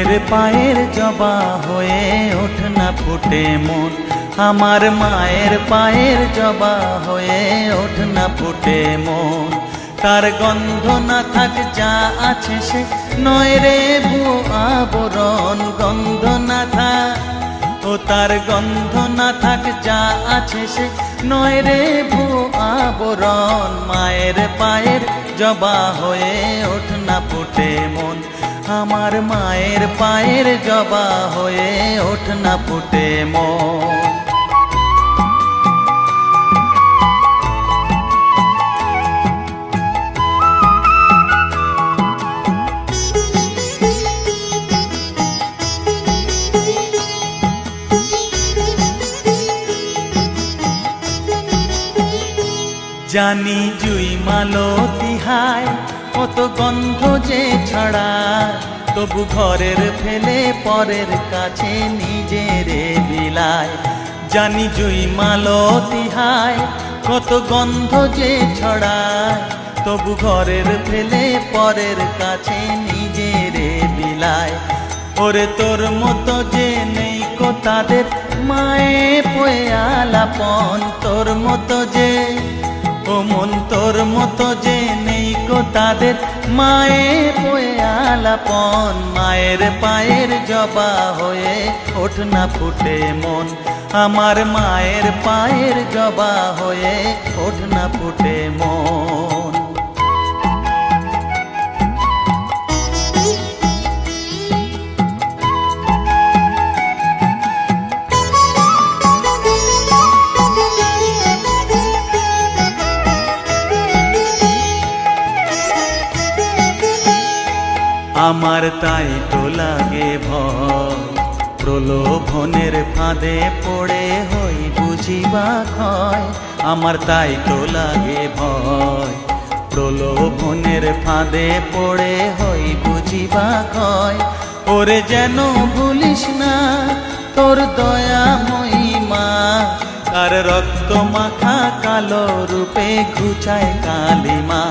মায়ের পায়ের জবা হয়ে ওঠ না ফুটে মন, আমার মায়ের পায়ের জবা হয়ে ওঠ না ফুটে মন। তার গন্ধ না থাক যা আছে সে নয় রে ভুয়ো আবরণ, গন্ধ না থাক ও তার গন্ধ না থাক যা আছে সে নয় রে ভুয়ো আবরণ। মায়ের পায়ের জবা হয়ে ওঠ না ফুটে মন, আমার মায়ের পায়ের জবা হয়ে ওঠ না ফুটে মন। জানি জুই মালতী হায় কত গন্ধ যে ছড়ায়, তবু ঘরের ফেলে পরের কাছে নিজেরে বিলায়। জানি জুই মালতী হায় কত গন্ধ যে ছড়ায়, তবু ঘরের ফেলে পরের কাছে নিজেরে বিলায়। ওরে তোর মতো যে নেই কো তাদের মায়ে পয়ে আলাপন, তোর মতো যে ও মন তোর মতো যে নেই কো তাদের মায়ে পয়ে আলাপন। মায়ের পায়ের জবা হয়ে ওঠ না ফুটে মন, আমার মায়ের পায়ের জবা হয়ে ওঠ না ফুটে মন। আমার তাই তো লাগে ভয়, প্রলোভনের ফাঁদে পড়ে হই বুঝিবা ক্ষয়। আমার তাই তো লাগে ভয়, প্রলোভনের ফাঁদে পড়ে হই বুঝিবা ক্ষয়। ওরে যেন ভুলিস না তোর দয়া মহিমা, তার রক্ত মাখা কালো রূপে ঘুচায় কালিমা।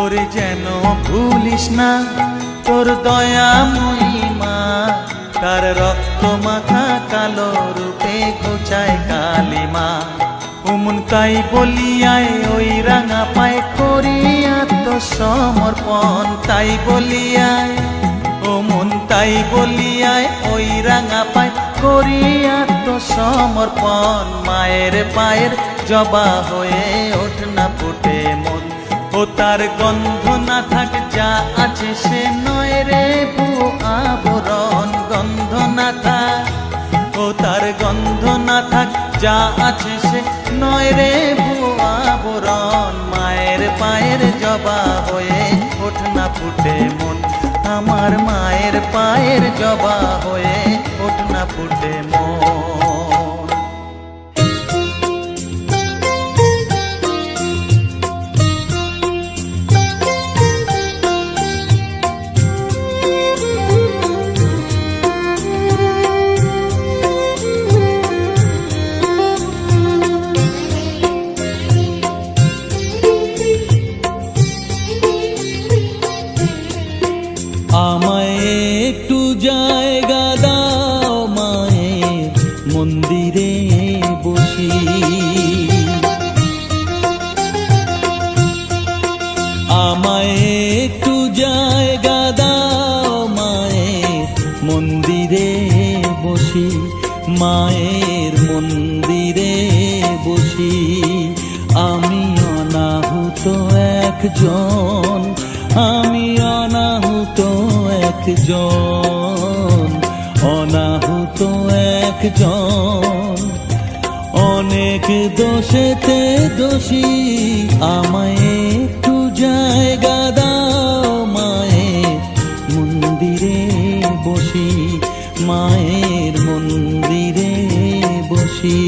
ওরে যেন ভুলিস না তোর দয়া মহিমা, তার রক্ত মাখা কালো রূপে ঘুচায় কালিমা। উমন তাই বলিয়ায় ওই রাঙা পায় করি আত্মসমর্পণ, তাই বলিয়ায় ও মন তাই বলিয়ায় ওই রাঙা পায় করি আত্মসমর্পণ। মায়ের পায়ের জবা হয়ে ওঠ না ফুটে মন, ও তার গন্ধ না থাক যা আছে সে নয় রে ভুয়ো আবরণ, গন্ধ না থাক ও তার গন্ধ না থাক যা আছে সে নয় রে ভুয়ো আবরণ। মায়ের পায়ের জবা হয়ে ওঠ না ফুটে মন, আমার মায়ের পায়ের জবা হয়ে ওঠ না ফুটে মন। আমায় একটু জায়গা দাও মায়ের মন্দিরে বসি, আমায় একটু জায়গা দাও মায়ের মন্দিরে বসি, মায়ের মন্দিরে বসি। আমি অনাহুত একজন, আমি অনাহুত একজন, অনাহুত একজন। অনেক দোষেতে দোষী, আমায় একটু জায়গা দাও মায়ের মন্দিরে বসি, মায়ের মন্দিরে বসি।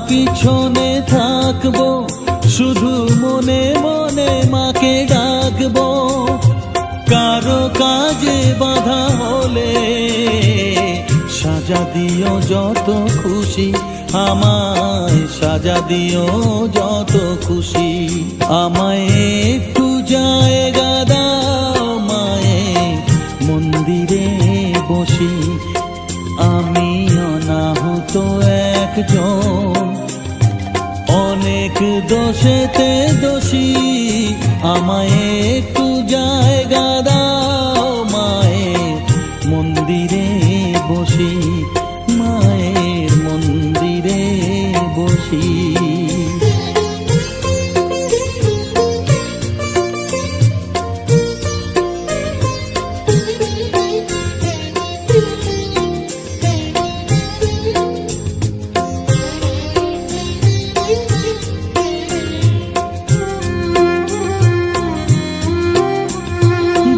পিছনে থাকবো, শুধু মনে মনে মাকে ডাকবো। কারো কাজে বাধা হলে সাজা দিও যত খুশি, আমায় সাজা দিও যত খুশি। আমায় একটু জায়গা দাও মায়ের মন্দিরে বসি, আমি অনাহুত একজন, অনেক দোষেতে দোষী। আমায় একটু জায়গা দাও মায়ের মন্দিরে বসি, মায়ের মন্দিরে বসি।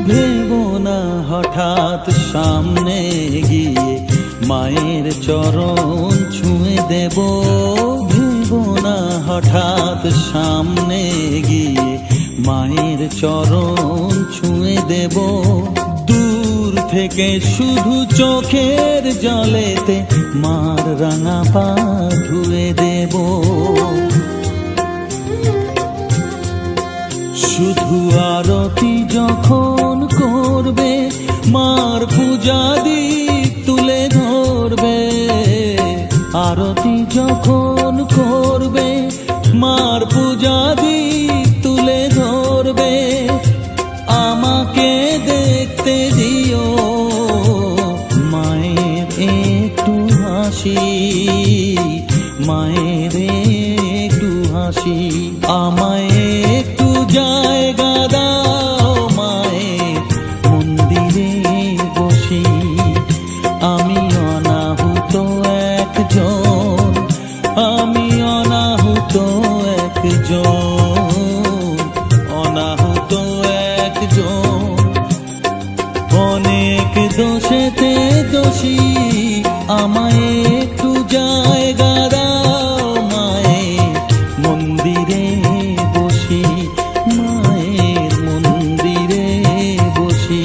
ভেবো না হঠাৎ সামনে গিয়ে মায়ের চরণ ছুঁয়ে দেব, ভেবো না হঠাৎ সামনে গিয়ে মায়ের চরণ ছুঁয়ে দেব। দূর থেকে শুধু চোখের জলেতে মার রাঙা পা ধুয়ে দেব। শুধু আরতি যখন করবে মার পূজা দিক তুলে ধরবে, আরতি যখন করবে মার পূজা দিক তুলে ধরবে। আমাকে দেখতে দিও মায়ের একটু হাসি, মায়ের একটু হাসি। আমায় একটু জায়গা দাও মায়ের মন্দিরে বসি, আমি অনাহুত একজন, আমি অনাহুত একজন, অনাহুত একজন, অনেক দোষেতে দোষী। আমায় একটু জায়গা দাও মায়ের মন্দিরে বসি, মায়ের মন্দিরে বসি,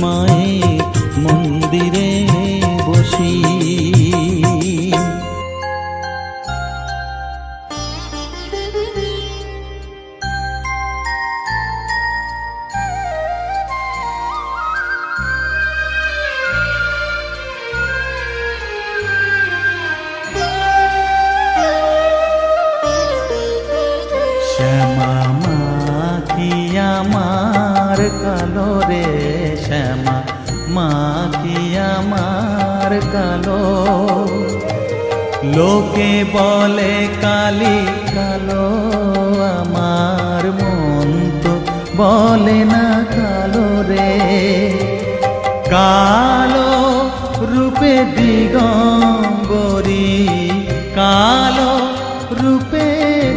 মায়ের মন্দিরে বসি। শ্যামা মা কি আমার কালো রে, শ্যামা মা কি আমার কালো। লোকে বলে কালি কালো, আমার মন তো বলে না কালো রে। কালো রূপে দিগম্বরী, কালো রূপে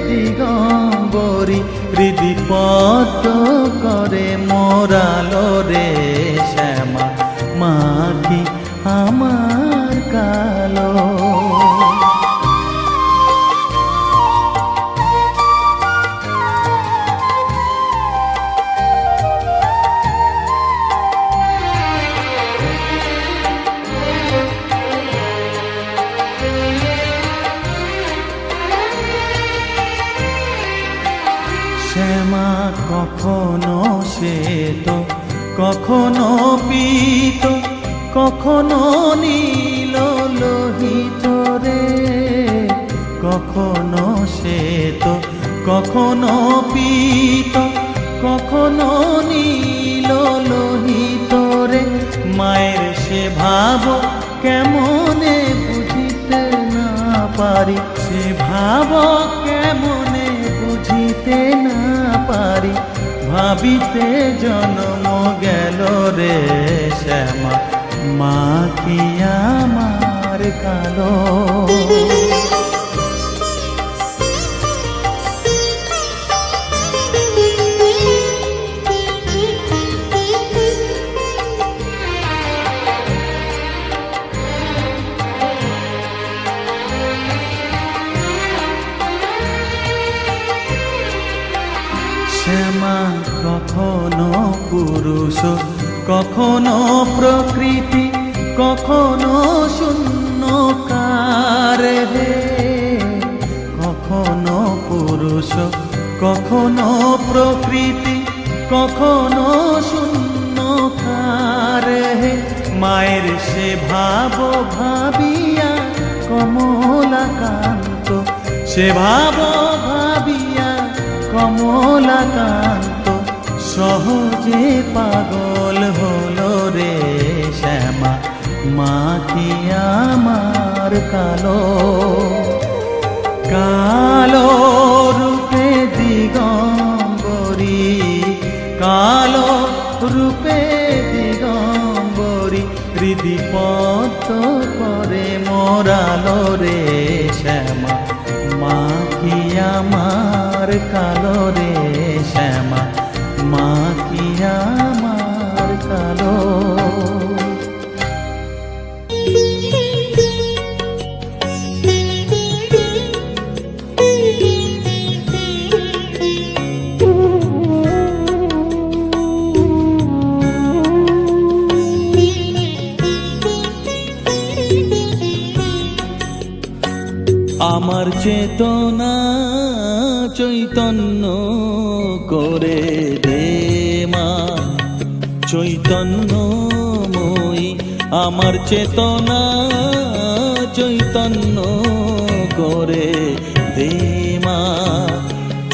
দিগম্বরী, হৃদিপদ্ম করে মোরালো রে। শ্যামা মা কি আমার কালো। শ্যামা কখনো শ্বেত, কখনো পীত, কখনো নীল লোহিত রে। কখনো শ্বেত, কখনো পীত, কখনো নীল লোহিত রে। মায়ের সে ভাব কেমনে বুঝিতে না পারি, সে ভাব কেমনে বুঝিতে না পারি। ভাবিতে জন্ম গেল রে শ্যামা মা কি আমার কালো। মা কখনো পুরুষ, কখনো প্রকৃতি, কখনো শূন্যকার হে। কখনো পুরুষ, কখনো প্রকৃতি, কখনো শূন্যকার হে। মায়ের সে ভাব ভাবিয়া কমলাকান্ত, সে ভাব ভাবিয়া কমলাকান্ত সহজে পাগল হলো রে শ্যামা। মা কি আমার কালো, কালো রূপে দিগম্বরী, কালো রূপে দিগম্বরী হৃদি পদ্ম করে মোরালো রে শ্যামা। মা কি আমার কালো রে শ্যামা, মা কি আমার কালো। আমার চেতনা চৈতন্য করে দে মা, চৈতন্যময়ী। আমার চেতনা চৈতন্য করে দে মা,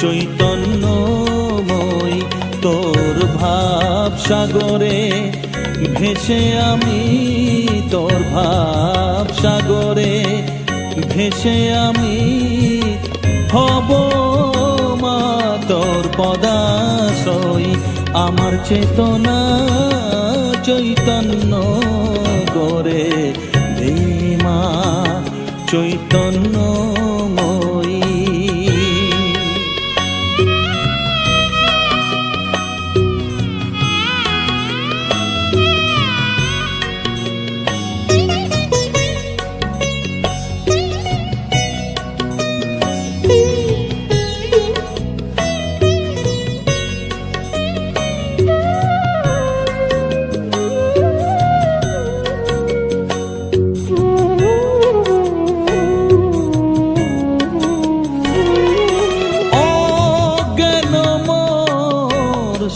চৈতন্যময়ী। তোর ভাব সাগরে ভেসে আমি, তোর ভাব সাগরে ভেসে আমি হব মা তোর পদাশ্রয়ী। আমার চেতনা চৈতন্য করে দে মা, চৈতন্যময়ী।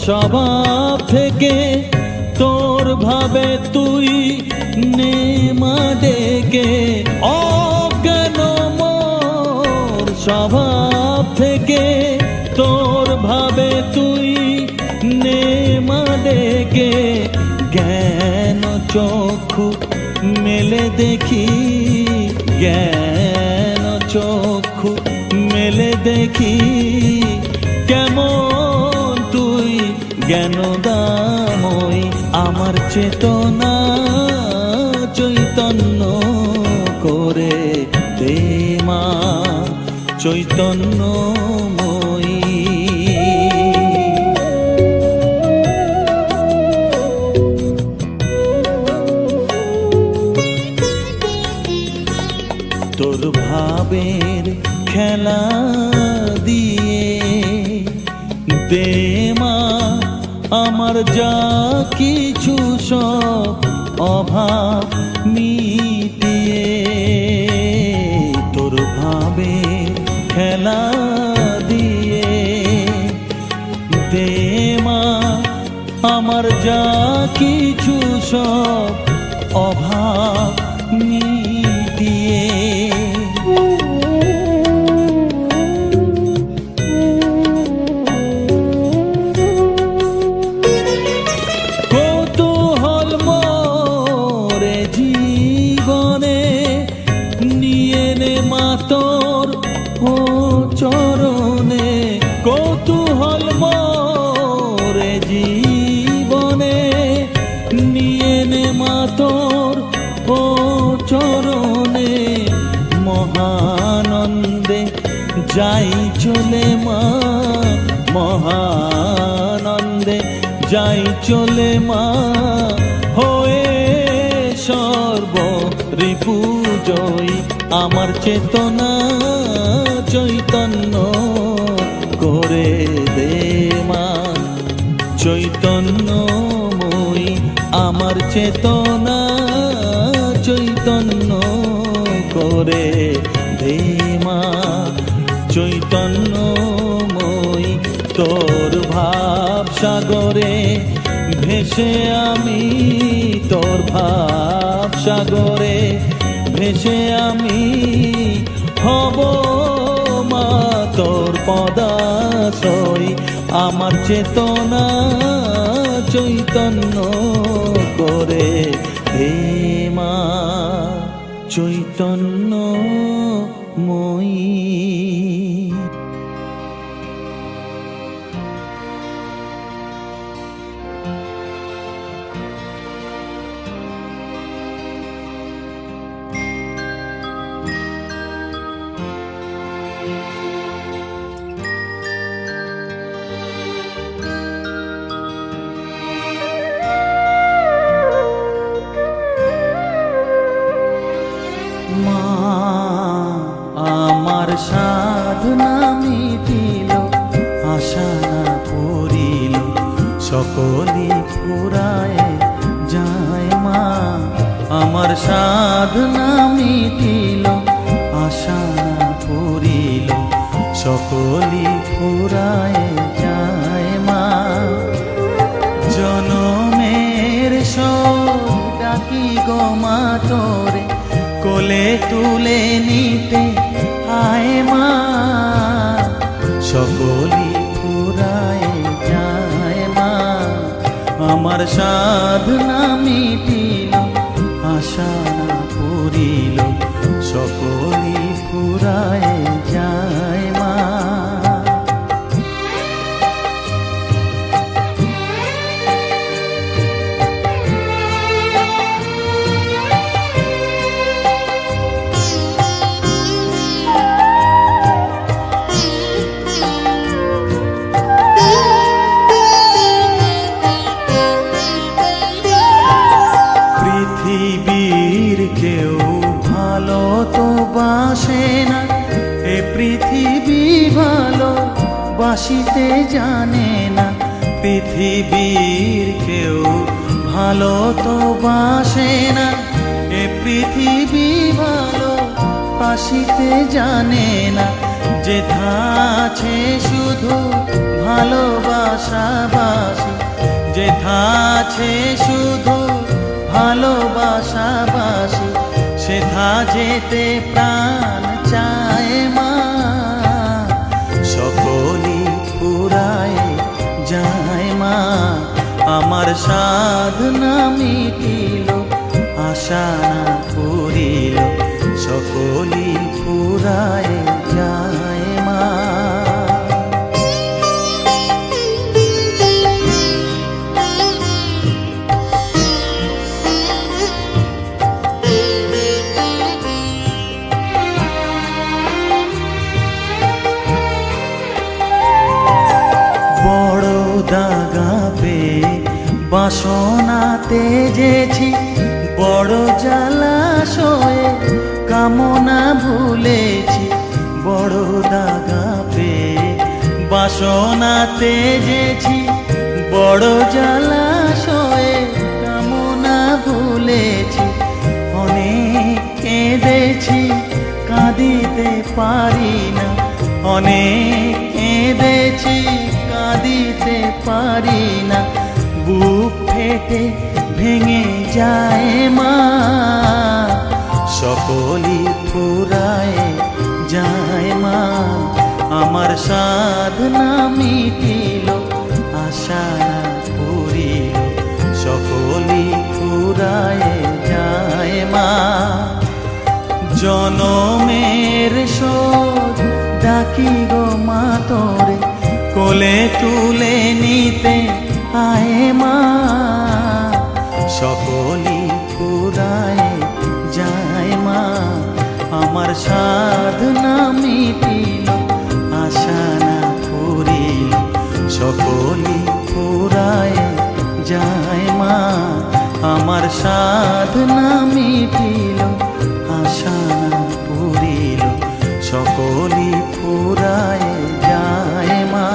স্বভাব থেকে তোর ভাবে তুই নে মা ডেকে। অজ্ঞান মোর স্বভাব থেকে তোর ভাবে তুই নে মা ডেকে। জ্ঞান চক্ষু মেলে দেখি, জ্ঞান চক্ষু মেলে দেখি কেমন তুই জ্ঞানদাময়ী। আমার চেতনা চৈতন্য করে দে মা, চৈতন্যময়ী। তোর ভাবের খেলা দিয়ে দে মা আমার যা কিছু সব অভাব মিটিয়ে। তোর ভাবের খেলা দিয়ে দে মা আমার যা কিছু সব অভাব মিটিয়ে। কৌতূহল মোরে জীবনে নিয়ে নে মা তোর ও চরণে। কৌতূহল মোরে জীবনে নিয়ে নে মা তোর ও চরণে। মহানন্দে যাই চলে মা, মহানন্দে যাই চলে মা হয়ে সর্ব রিপু জয়ী। আমার চেতনা চৈতন্য করে দে মা। চেতনা চৈতন্য করে দে মা, চৈতন্যময়ী তোর ভাব সাগরে ভেসে আমি, তোর ভাব সাগরে ভেসে আমি হব মা তোর পদাশ্রয়। আমার চেতনা চৈতন্য করে হে মা, চৈতন্যময়ী। মা আমার সাধনা মিটিল, আশা না পুরিল, সকলি ফুরায় যায় মা। আমার সাধনা মিটিল, আশা না পুরিল, সকলি ফুরায় যায় মা। জনমের শোক ডাকি গো মা তোরে, কোলে তুলে নিতে আয় মা। সকলি ফুরায় যায় মা। আমার সাধনা মিটিল, আশা না পুরিল, সকলি ফুরায় যায় মা। পৃথিবীর কেউ ভালো তো বাসে না, এ পৃথিবী ভালো বাসিতে জানে না। পৃথিবীর কেউ ভালো তো বাসে না, এ পৃথিবী ভালো বাসিতে জানে না। যেথা আছে শুধু ভালোবাসাবাসি, যেথা আছে শুধু ভালোবাসাবাসি, সেথা যেতে প্রাণ চায় মা। সকলি ফুরায় যায় মা। আমার সাধনা মিটিল, আশা না পুরিল, সকলি ফুরায় যায় মা। বড় দাগা পেয়ে বাসনা তেজেছি, বড় জলাশয়ে কামনা ভুলেছি। বড় দাগা পেয়ে বাসনা তেজেছি, বড় জলাশয়ে কামনা ভুলেছি। অনেক কেঁদেছি কাঁদিতে পারি না, অনেক কেঁদেছি কাঁদিতে পারি না। বুক ফেটে ভেঙে যায় মা। সকলি ফুরায় যায় মা। আমার সাধনা মিটিল, আশা না পুরিল, সকলি ফুরায় যায় মা। জনমের শোধ ডাকি গো মা তোরে, কোলে তুলে নিতে আয় মা। সকলি ফুরায় যায় মা। আমার সাধনা মিটিল, আশা না পুরিল, সকলি ফুরায় যায় মা। আমার সাধনা মিটিল, আশা না পুরিল, সকলি ফুরায় যায় মা।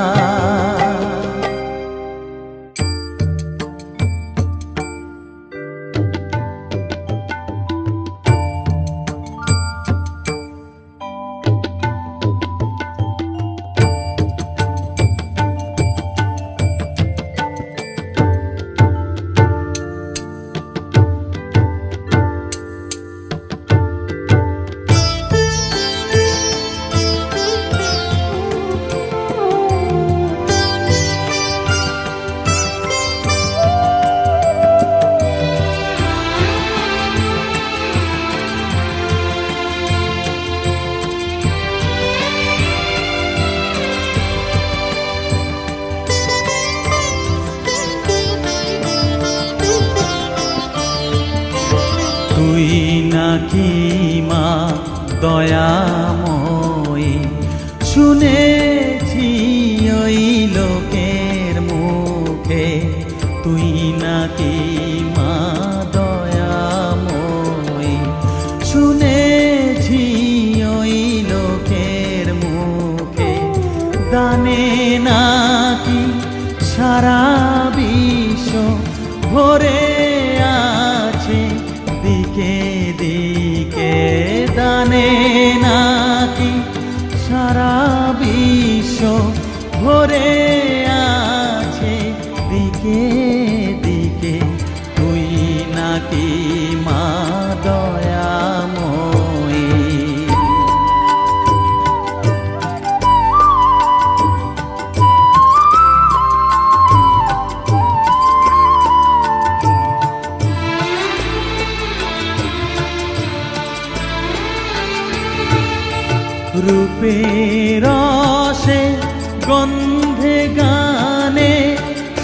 দয়াময়ী। শুনেছি ওই লোকের মুখে তুই নাকি মা দয়াময়ী। শুনেছি ওই লোকের মুখে দানে নাকি সারা বিশ্ব ভরে আছে দিকে দিকে। দানে নাকি সারা বিশ্ব ভরে আছে দিকে দিকে তুই নাকি মা দয়াময়ী। রূপের রসে গন্ধে গানে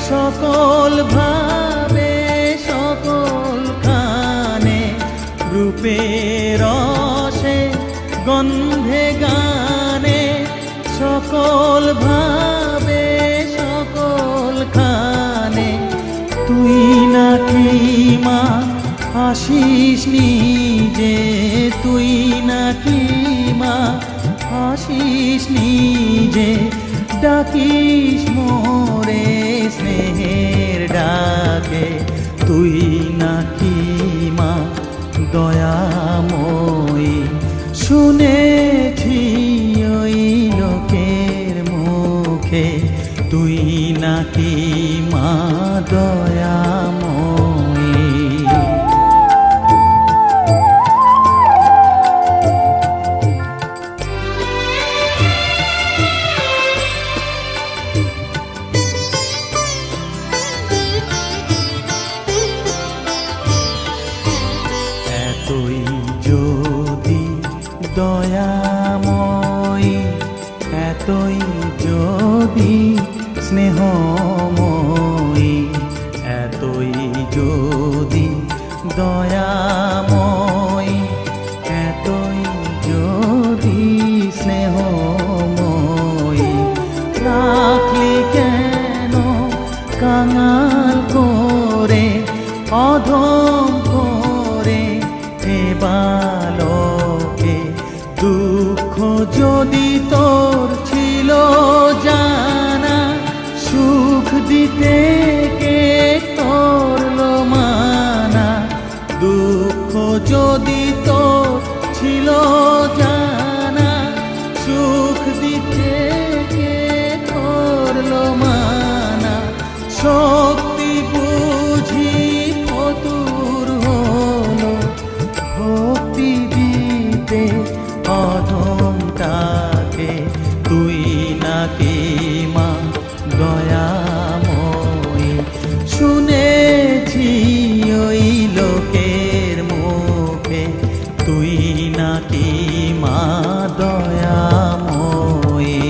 সকল ভাবে সকল খানে। রূপের রসে গন্ধে গানে সকল ভাবে সকল খানে। তুই নাকি মা আসিস নিজে, তুই নাকি মা আসিস নিজে। ডাকিস মোরে স্নেহের ডাকে তুই নাকি মা দয়াময়ী। শুনেছি ওই লোকের মুখে তুই নাকি মা দয়াময়ী। এতই যদি দয়াময়ী, এতই যদি স্নেহময়ী, এতই যদি দয়াময়ী, এতই যদি স্নেহময়ী। রাখলি কেন কাঙাল করে অধম করে এ বালকে? দুঃখ যদি তোর ছিল জানা, সুখ দিতে কে করলো মানা? দুঃখ যদি তোর ছিল জানা, সুখ দিতে কে করলো মানা? শক্তি বুঝি ফতুর হলো ভক্তি দিতে অধমটাকে তুই নাকি মা দয়াময়ী। শুনেছি ওই লোকের মুখে তুই নাকি মা দয়াময়ী।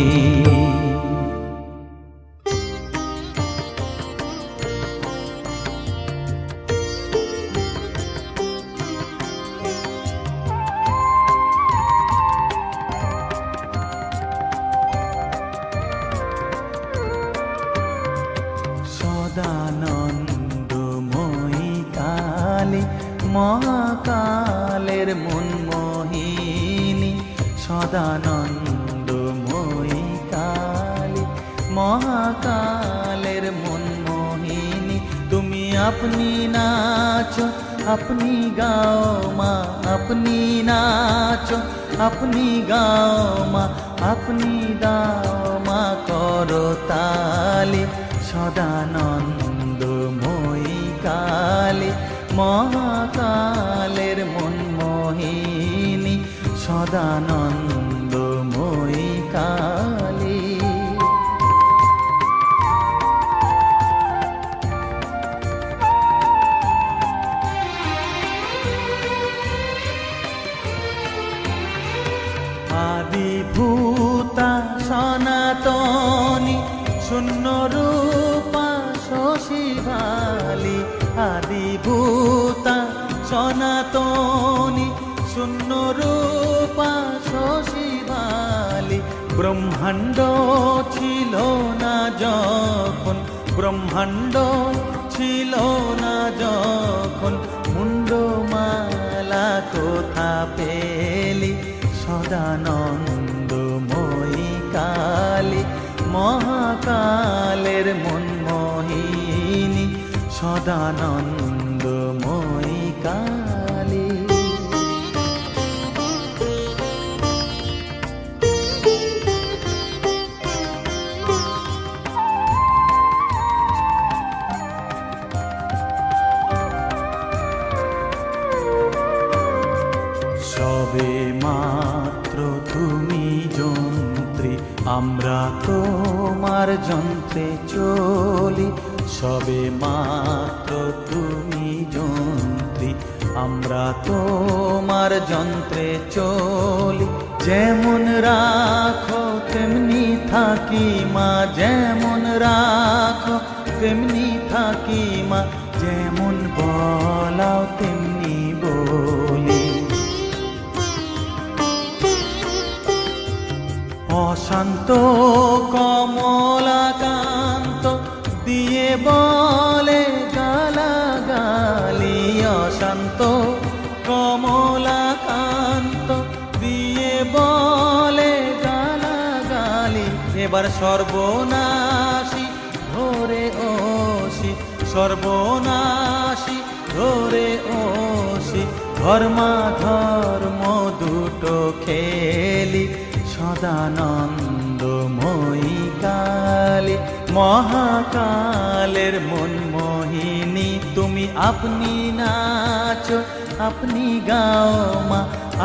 সদানন্দময়ী কালী মহাকালের মনমোহিনী। সদানন্দময়ী কালী মহাকালের মনমোহিনী। তুমি আপনি নাচো আপনি গাও মা, আপনি নাচো আপনি গাও মা, আপনি দাও মা করো তালি। সদানন্দময়ী কালী মহাকালের মনমোহিনী। সদানন্দময়ী কালী। আদিভূতা সনাতনী শূন্য রূপা শশী ভালি। আদিভূতা সনাতনী শূন্য রূপা ব্রহ্মাণ্ড ছিল না যখন, ব্রহ্মাণ্ড ছিল না যখন, মুন্ডমালা কোথা পেলি সদানন্দময়ী কালী, মহাকালের মনমোহিনী সদানন্দময়ী কালী। সবে মাত্র তুমি যন্ত্রী, আমরা তোমার যন্ত্রে চলি। সবে মাত্র তুমি যন্ত্রী, আমরা তোমার যন্ত্রে চলি। যেমন রাখো তেমনি থাকি মা, যেমন রাখো তেমনি থাকি মা, যেমন বলাও তেমনি বলি। অশান্ত কমলাকান্ত দিয়ে বলে গালাগালি, অশান্ত কমলাকান্ত দিয়ে বলে গালাগালি। এবার সর্বনাশী ধরে ওসি, সর্বনাশী ধরে ওসি, ধর্মাধর্ম দুটো খেলি সদানন্দময়ী কালী, মহাকালের মনমোহিনী। তুমি আপনি নাচো আপনি গাও মা,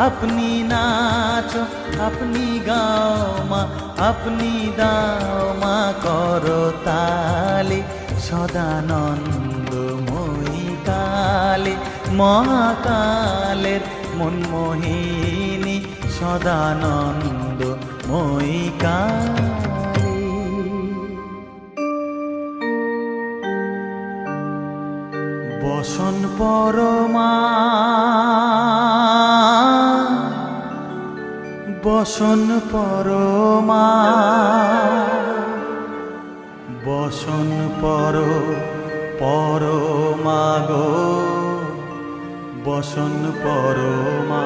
আপনি নাচো আপনি গাও মা, আপনি দাও মা করতালি সদানন্দময়ী কালী, মহাকালের মনমোহিনী সদানন্দময়ী কালী। বসন পরমা, বসন পরমা, বসন পরমা গো, বসন পরমা।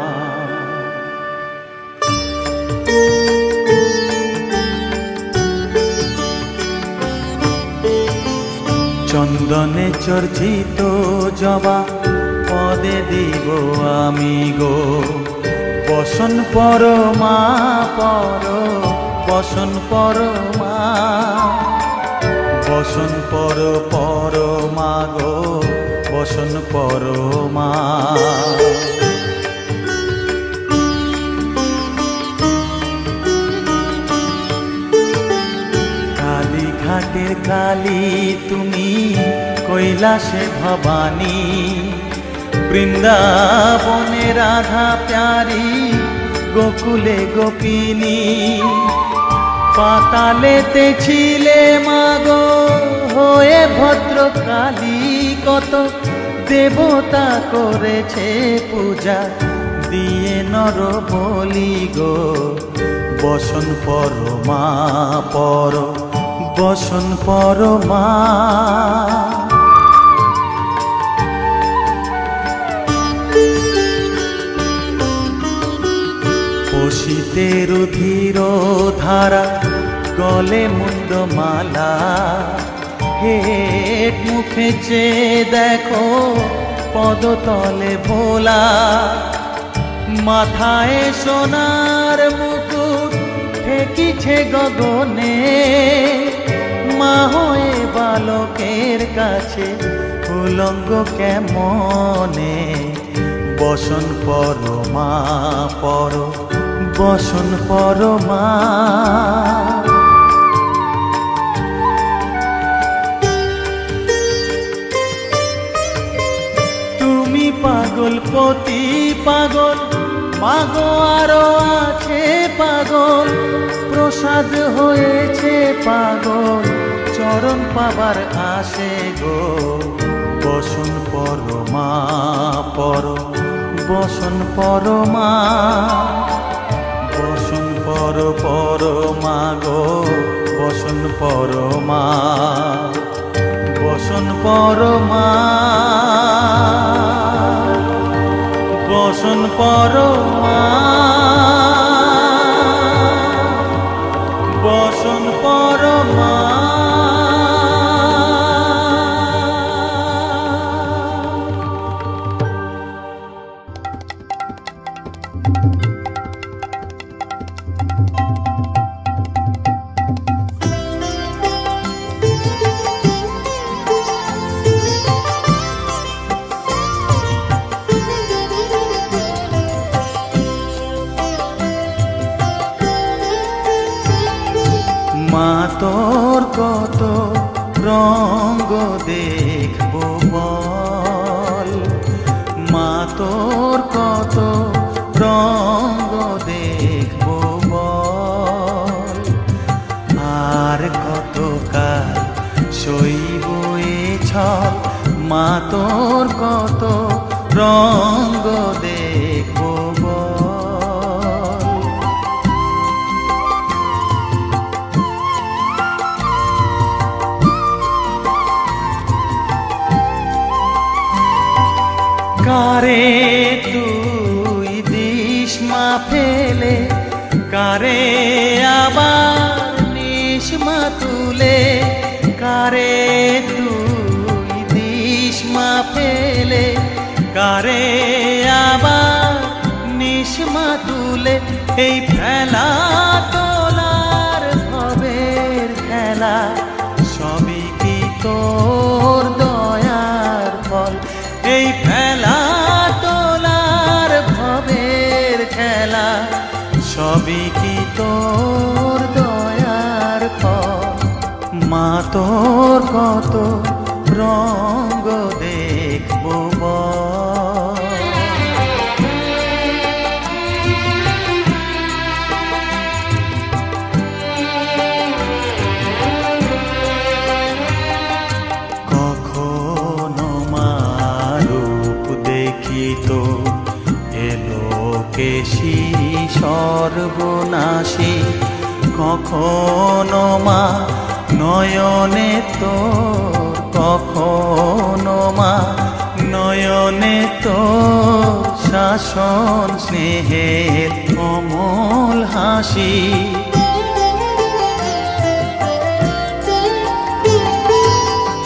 চন্দনে চর্চিত জবা পদে দিব আমি গো, বসন পরমা পর, বসন পরমা, বসন পরমা গো, বসন পরমা। কালীঘাটের কালী তুমি, কৈলাসে ভবানী, বৃন্দাবনে রাধা প্যারি, গোকুলে গোপিনী। পাতালেতে ছিলে মাগো হয়ে ভদ্রকালী, কত দেবতা করেছে পূজা দিয়ে নর বলি গো, বসন পরমা পর, বসন পরমা। বসিতে রুধির ধারা, গলে মুন্ডমালা, হেট মুখে চেয়ে দেখো পদতলে ভোলা। মাথায় সোনার মুকুট ঠেকিছে গগনে, মা হয়ে বালকের কাছে উলঙ্গ কেমনে, বসন পরমা পর, বসন পরমা। তুমি পাগল পতি পাগল, মাগো আরো আছে পাগল, প্রসাদ হয়েছে পাগল, চরণ পাবার আসে গো, বসন পরমা পর, বসন পরমা, বসন পর পর মা গো বসন পর মা, বসন পর মা, বসন পর মা, বসন পর মা। মা তোর কত রঙ্গ দেখবো বল, মা তোর কত রঙ্গ দেখবো বল, আর কত কাল সইব এ ছল, মা তোর কত রঙ্গ দেখবো বল। কারে তুই দিস মা ফেলে, কারে আবার নিস মা তুলে, কারে তুই দিস মা ফেলে, কারে আবার নিস মা তুলে। এই ফেলা তোলার ভবের খেলা সবই কি তোর দয়ার ফল, এই ফেলা তোলার ভবের খেলা সবই কি তোর দয়ার ফল। মা তোর কত রঙ্গ দেখবো বল। কখনো মা রূপ দেখিত এলোকেশী সর্বনাশী, কখনো মা নয়নে তোর, কখনো মা নয়নে তোর শাসন স্নেহের অমল হাসি।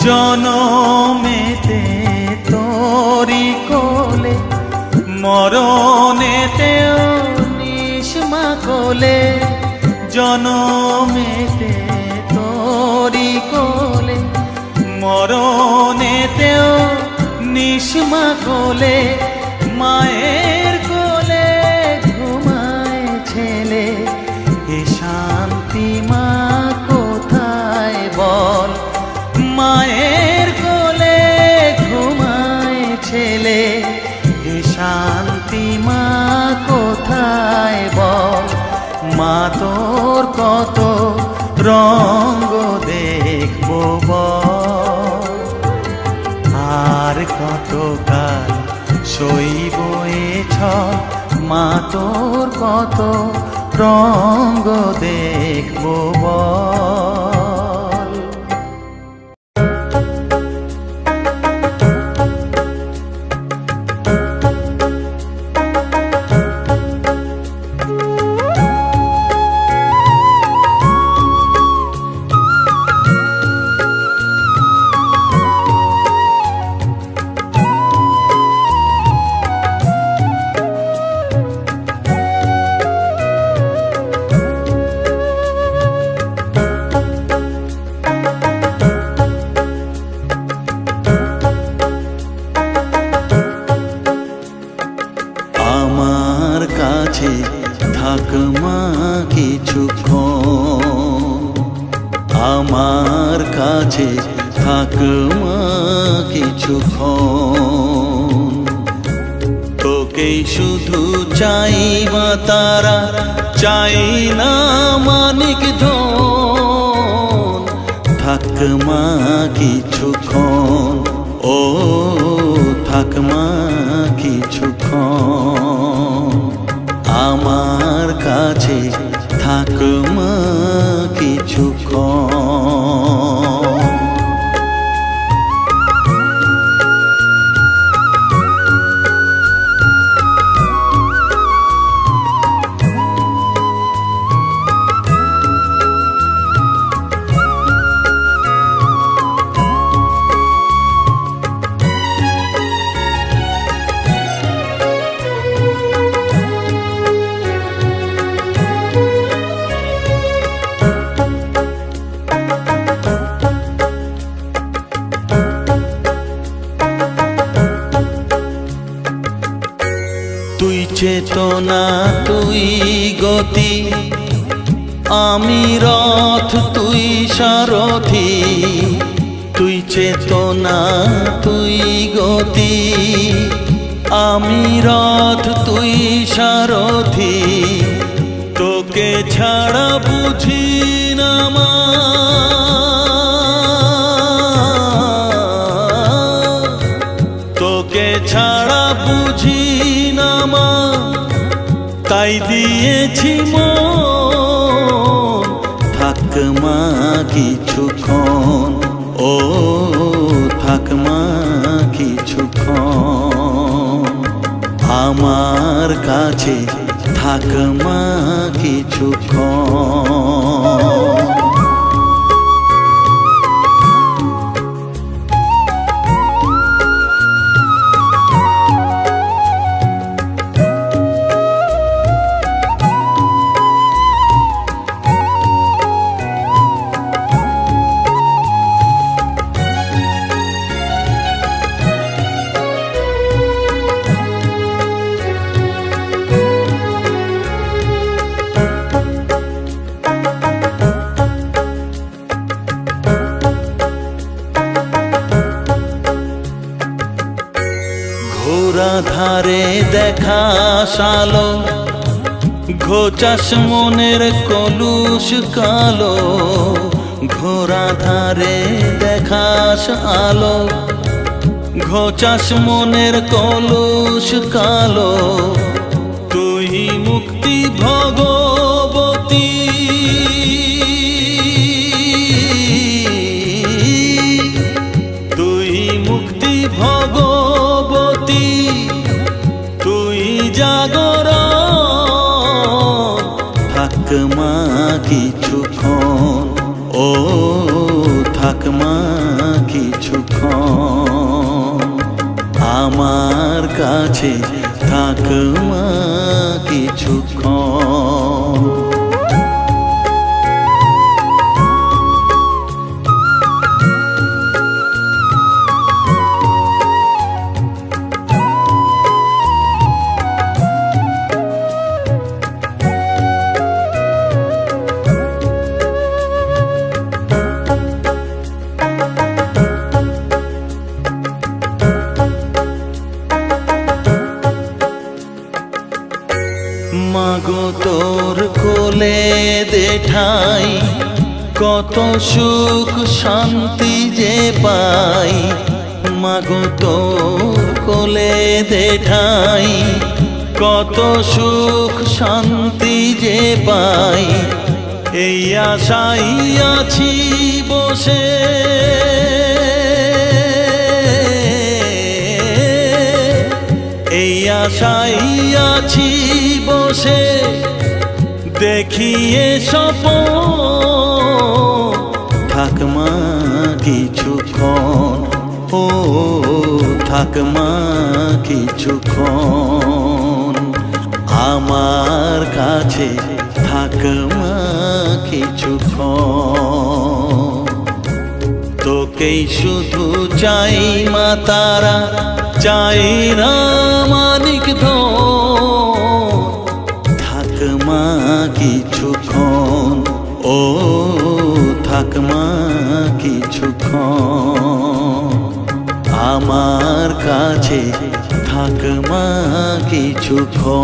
জনমেতে তোরি কোলে, মরণেতেও নিস মা কোলে, জনমেতে তোরি কোলে, মরণেতেও নিস মা কোলে। মায়ের কোলে ঘুমায় ছেলে, এ শান্তি মা কোথায় বল, মায়ের কোলে ঘুমায় ছেলে, এ শান্তি মা কোথায় বল। মা তোর কত রঙ্গ দেখবো বল, আর কত কাল সইব এ ছল, মা তোর কত রঙ্গ দেখবো বল। থাক মা কিছুক্ষণ, আমার কাছে থাক মা কিছুক্ষণ। তোকেই শুধু চাই মা তারা, চাই না মানিক ধন। থাক মা কিছুক্ষণ, ও থাক মা কিছুক্ষণ, আমার কাছে থাক মা কিছুক্ষণ। তুই চেতনা তুই গতি, আমি রথ তুই সারথি। তুই চেতনা তুই গতি, আমি রথ তুই সারথি। তোকে ছাড়া বুঝি না মা, তোকে ছাড়া বুঝি না মা, তাই দিয়েছি মন। থাক মা কিছুক্ষণ, ও থাক মা কিছুক্ষণ আমার কাছে, থাক মা কিছুক্ষণ। ঘোরা ধারে দেখা সালো, ঘোচাস মনের কলুষ কালো। ঘোরা ধারে দেখাস আলো, ঘোচাস মনের কলুষ কালো। তুই মুক্তি ভগবতী, তুই মুক্তি ভগবতী। তুই জাগরণ, থাক মা কিছুক্ষণ, ও থাক মা কিছুক্ষণ আমার কাছে, থাক মা কিছুক্ষণ। মাগো তোর কোলে দেঠাই, কত সুখ শান্তি যে পাই। মাগো তোর কোলে দেঠাই, কত সুখ শান্তি যে পাই। এই আশাই আছি বসে, এই আশাই আছি বসে। দেখিয়ে স্বপন, থাক মা কিছুক্ষণ, ও থাক মা কিছুক্ষণ আমার কাছে, থাক মা কিছুক্ষণ। তোকেই শুধু চাই মা তারা, চাই না মানিক ধন। থাক মা কিছুক্ষণ, ও থাক মা কিছুক্ষণ আমার কাছে, থাক মা কিছুক্ষণ।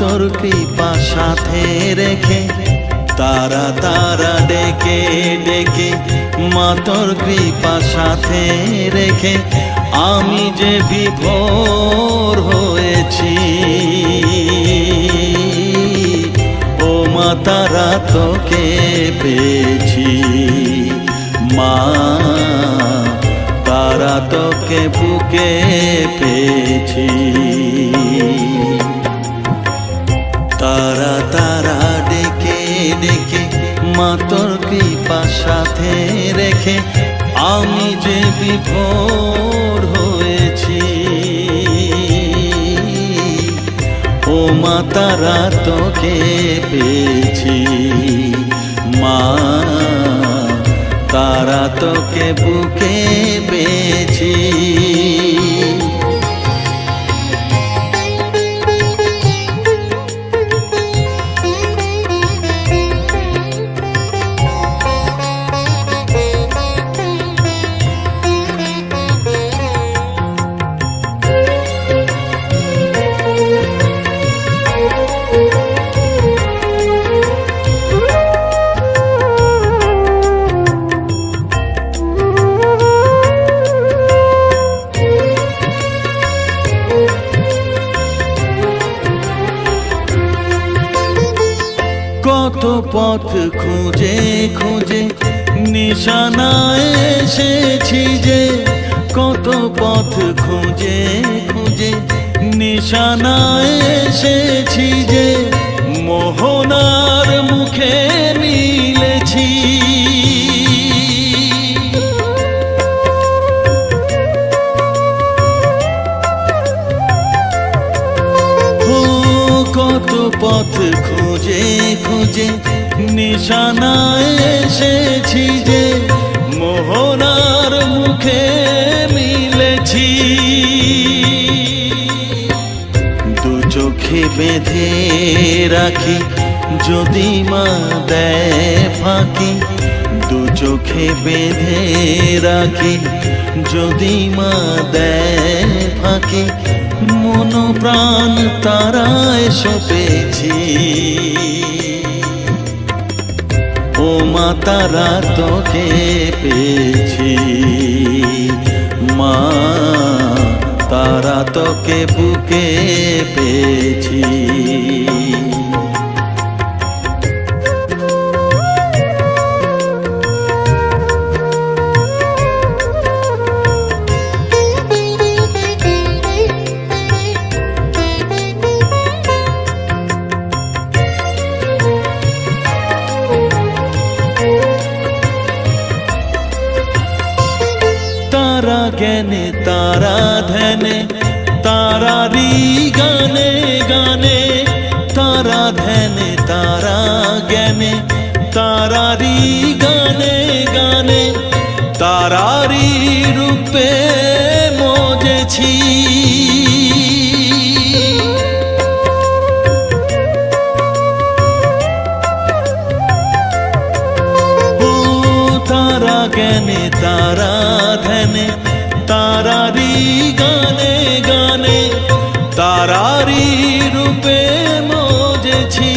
তোর কৃপা সাথে রেখে, তারা তারা ডেকে ডেকে মা তোর কৃপা সাথে রেখে আমি যে বিভোর হয়েছি। ও মা তারা তোকে পেয়েছি, মা তারা তোকে বুকে পেয়েছি। তারা তারা ডেকে ডেকে মা তোর কৃপা সাথে রেখে আমি যে বিভোর হয়েছি। ও মা তারা তোকে পেয়েছি, মা তারা তোকে বুকে পেয়েছি। কত পথ খুঁজে খুঁজে নিশানায় এসেছি যে, কত পথ খুঁজে খুঁজে নিশানায় এসেছি যে, মোহনার মুখে মিলেছি। কত পথ খুঁজে খুঁজে নিশানায় এসেছি যে, মোহনার মুখে মিলেছি। দু চোখে বেঁধে রাখি যদি মা দেয় ফাঁকি, দু চোখে বেঁধে রাখি যদি মা দেয় ফাঁকি, মন প্রাণ তারায় সপেছি। ও মা তারা তোকে পেয়েছি, মা তারা তোকে বুকে পেয়েছি। তারা জ্ঞানে তারা ধ্যানে তারারি গানে গানে, তারা ধ্যানে তারা জ্ঞানে তারারি গানে গানে, তারারি রূপে মজেছি। তারা জ্ঞানে তারা ধ্যানে তারারি গানে গানে, তারারি রূপে মজেছি।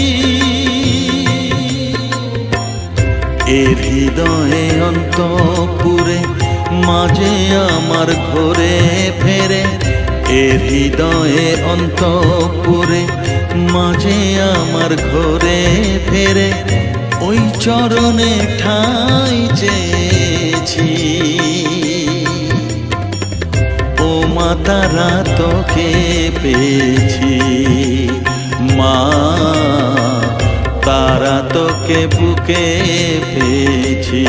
এর হৃদয়ে অন্তপুরে মাঝে আমার ঘরে ফেরে, এর হৃদয়ে অন্তপুরে মাঝে আমার ঘরে ফেরে, ওই চরণে ঠাঁই চেয়েছি। ও মা তারা তোকে পেয়েছি, মা তারা তোকে বুকে পেয়েছি।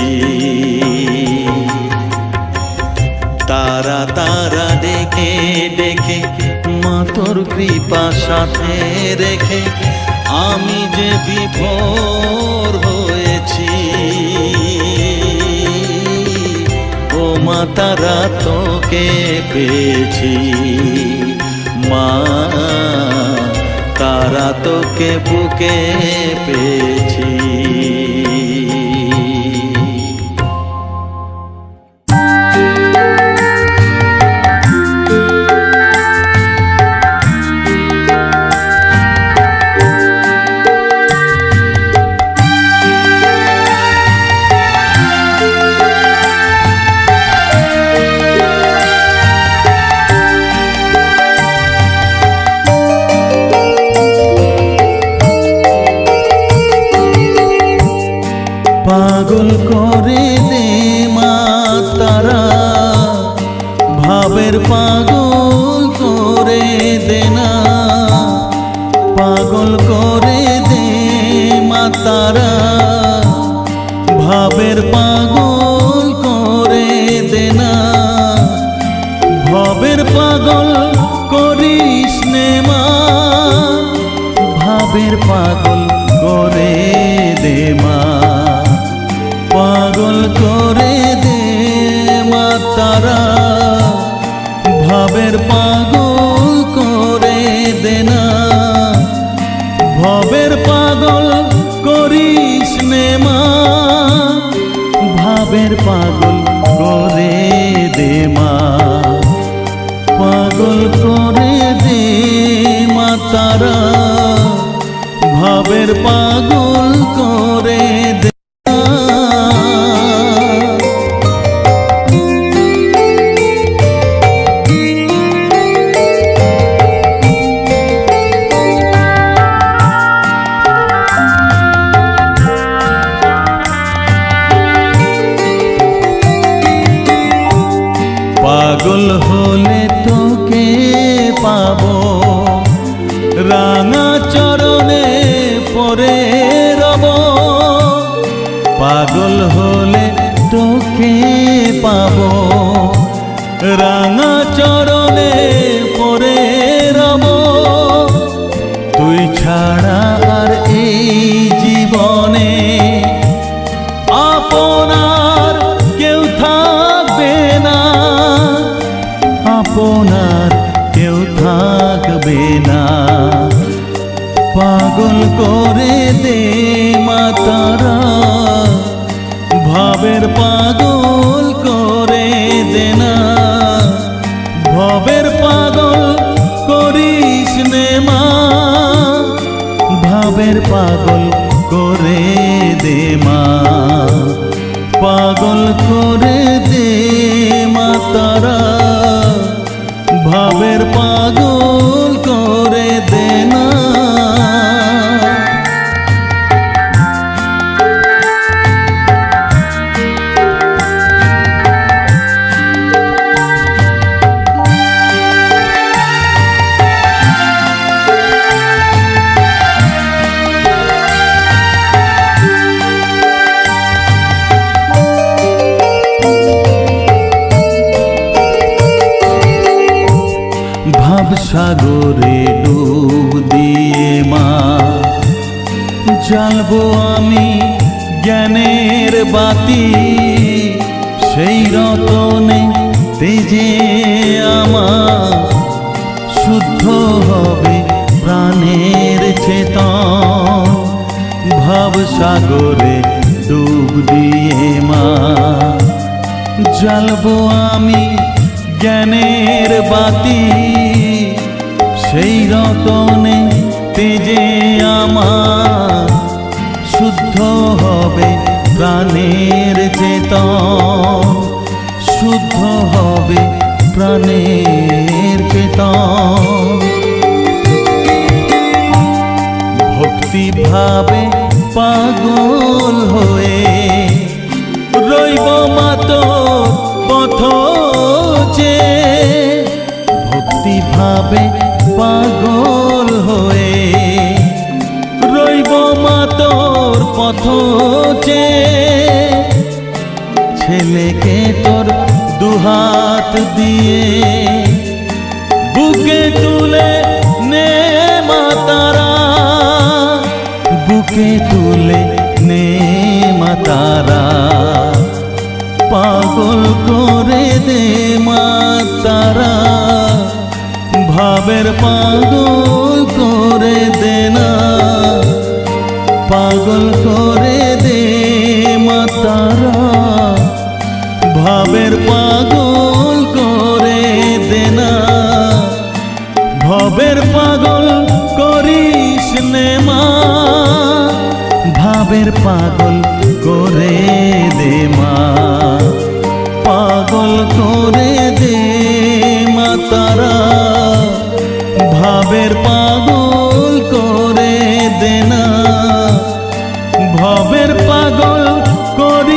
তারা তারা ডেকে ডেকে মা তোর কৃপা সাথে রেখে আমি যে বিভোর হয়েছি। ও মা তারা তোকে পেয়েছি, মা তারা তোকে বুকে পেয়েছি। পাগল করে দে মা তারা, ভাবের পাগল করে দে না, পাগল করে দে মা তারা, ভাবের পাগল করে দে না, ভবের পাগল করিস নে মা, ভাবের পাগল করে দে মা, পাগল করে দে মা তারা, ভাবের পাগল করে দে না, ভবের পাগল করিস নে মা, ভাবের পাগল করে দে মা, পাগল করে দে মা তারা, ভাবের পাগল করে দে। পাগল হলে তোকে পাবো, রাঙা চরণে পরে রব, পাগল হলে তোকে পাবো, রাঙা চরণে পরে রব, তুই ছাড়া আর এই জীবনে আপনার কেউ থাকবে না, আপনার কেউ থাকবে না, পাগল করে দে মা তারা, ভাবের পাগল করে দে না, ভবের পাগল করিস নে মা, ভাবের পাগল করে দে মা, পাগল করে দে মা তারা, ভাবের পাগল করে দে না। সাগরে ডুব দিয়ে মা, জ্বালবো আমি জ্ঞানের বাতি, সেই রতনে তেজে আমার শুদ্ধ হবে প্রাণের চেতন, ভাব সাগরে ডুব দিয়ে মা, জ্বালবো আমি জ্ঞানের বাতি, সেই রতনে তেজে আমার শুদ্ধ হবে প্রাণের চেতন, শুদ্ধ হবে প্রাণের চেতন, ভক্তি ভাবে পাগল হয়ে রইব মা তোর পথ চেয়ে, ভক্তি ভাবে পাগল হয়ে রইব মা তোর পথ চেয়ে, ছেলেকে তোর দুহাত দিয়ে বুকে তুলে নে মা তারা, বুকে তুলে নে মা তারা, পাগল করে দে মা তারা, ভাবের পাগল করে দে না, পাগল করে দে মা তারা, ভাবের পাগল করে দে না, ভবের পাগল করিস নে মা, ভাবের পাগল করে দে মা, পাগল করে দে মা তারা, ভাবের পাগল করে দে না, ভবের পাগল করে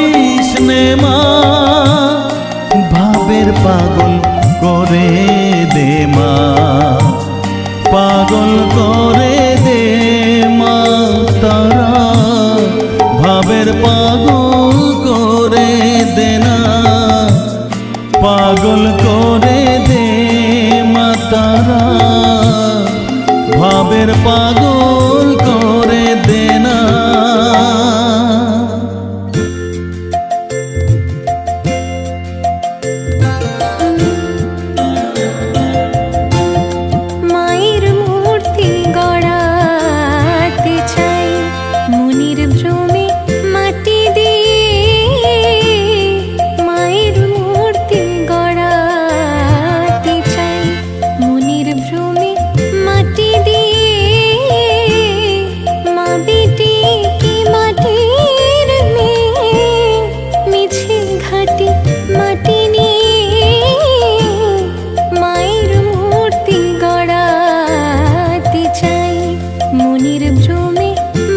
মনের ভ্রমে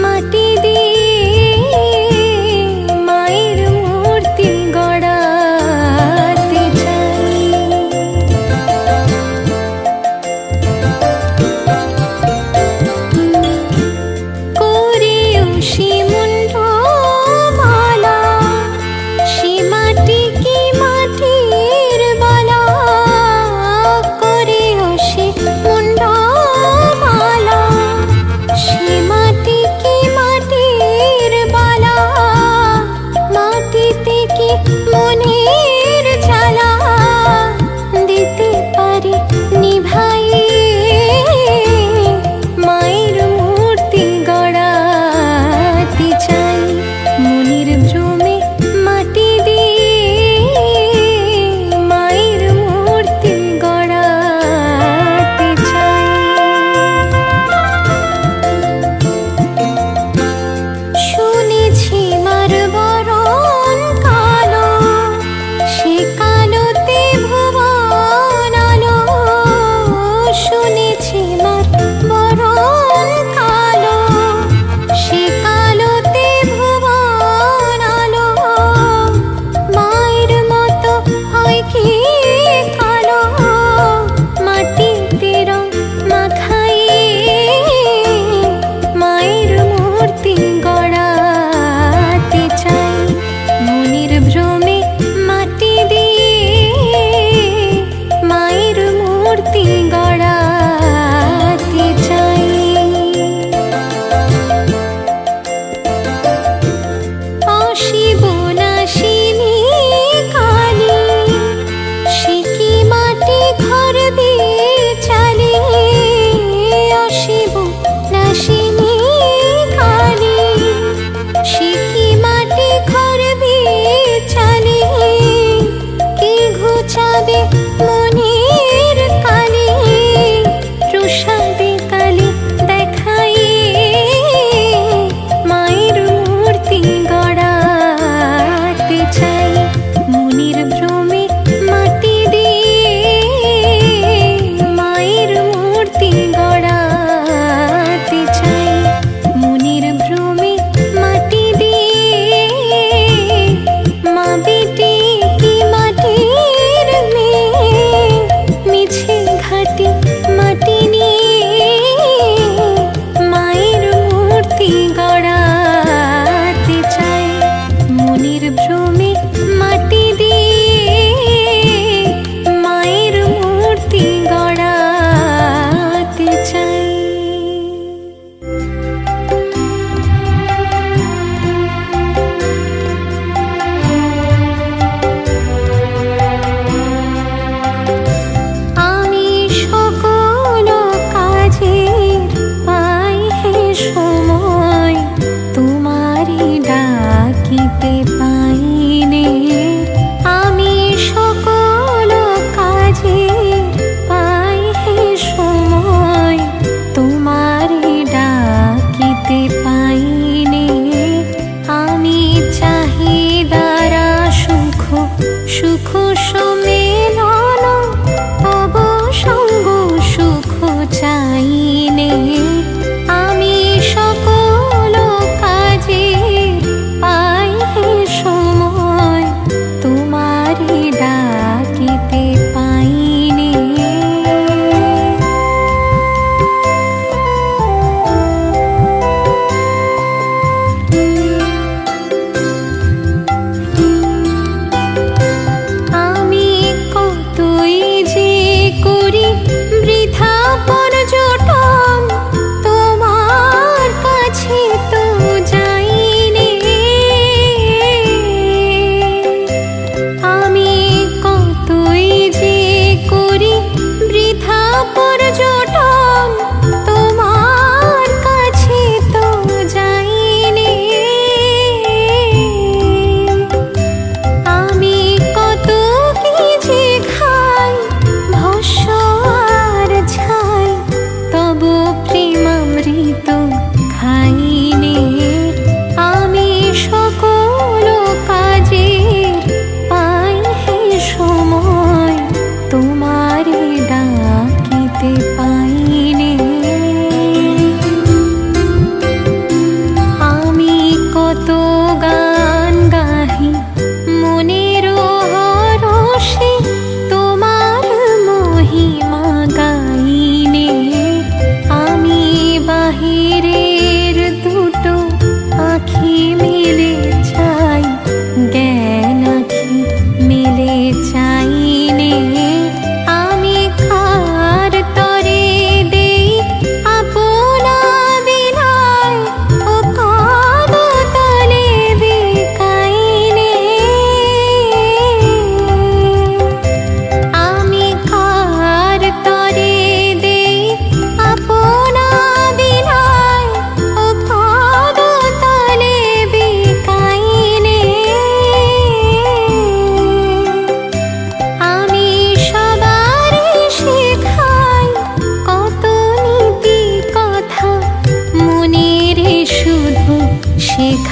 মাটি দিয়ে মায়ের মূর্তি গড়াতে চাই। করেও সে মুন্ডমালা, সে মাটি কি মাটির বালা। করেও সে মুন্ডমালা, সে মাটি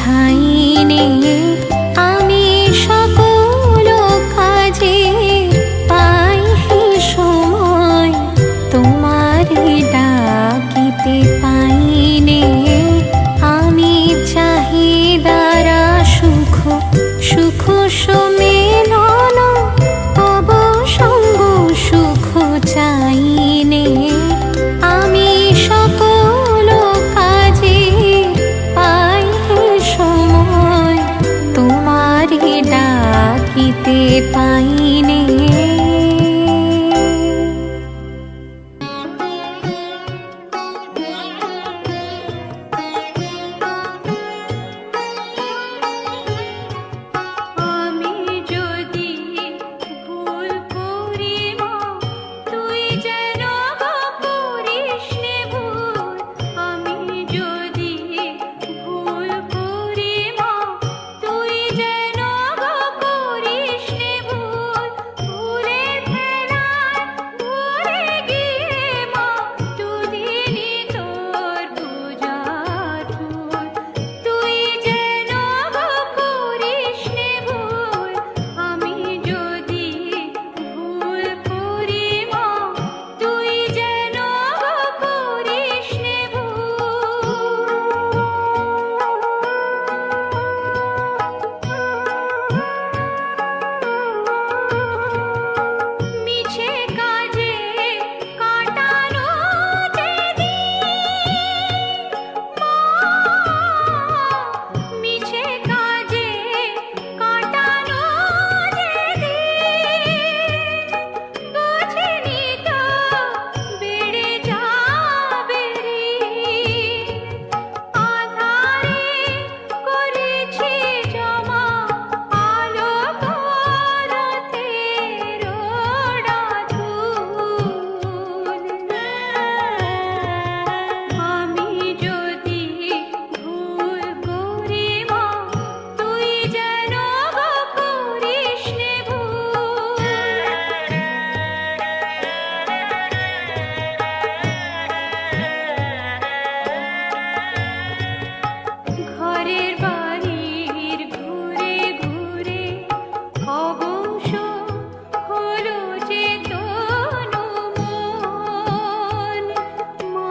ঠাইনে আমি সকল কাজে পাই হে সময় তোমারে ডাকিতে পাইনে আমি চাহিদারা সুখ সুখ সমেলন তব সঙ্গ সুখ চাইনে আমি সকল কাজে পাই হে সময় তোমারে ডাকিতে পাইনে আমি যদি ভুল করি মা তুই যেন করিস নে ভুল আমি যদি ভুল করি মা তুই যেন করিস নে ভুল ভুলের খেলায় ভুলে গিয়ে মা দুদিনই তোর পূজার ফুল তুই যেন করিস নে ভুল আমি যদি ভুল করি মা তুই যেন করিস নে ভুল মিছে কাজে কাটানো মিছে কাজে কাটানো বুঝিনি তো বেড়ে যাবে রে আধারে করেছি জমা আলো পরতের আমি যদি ভুল করি মা তুই যেন করিস নে ঘরের বাড়ির ঘুরে ঘুরে অবশ হলো যে তনু মন মা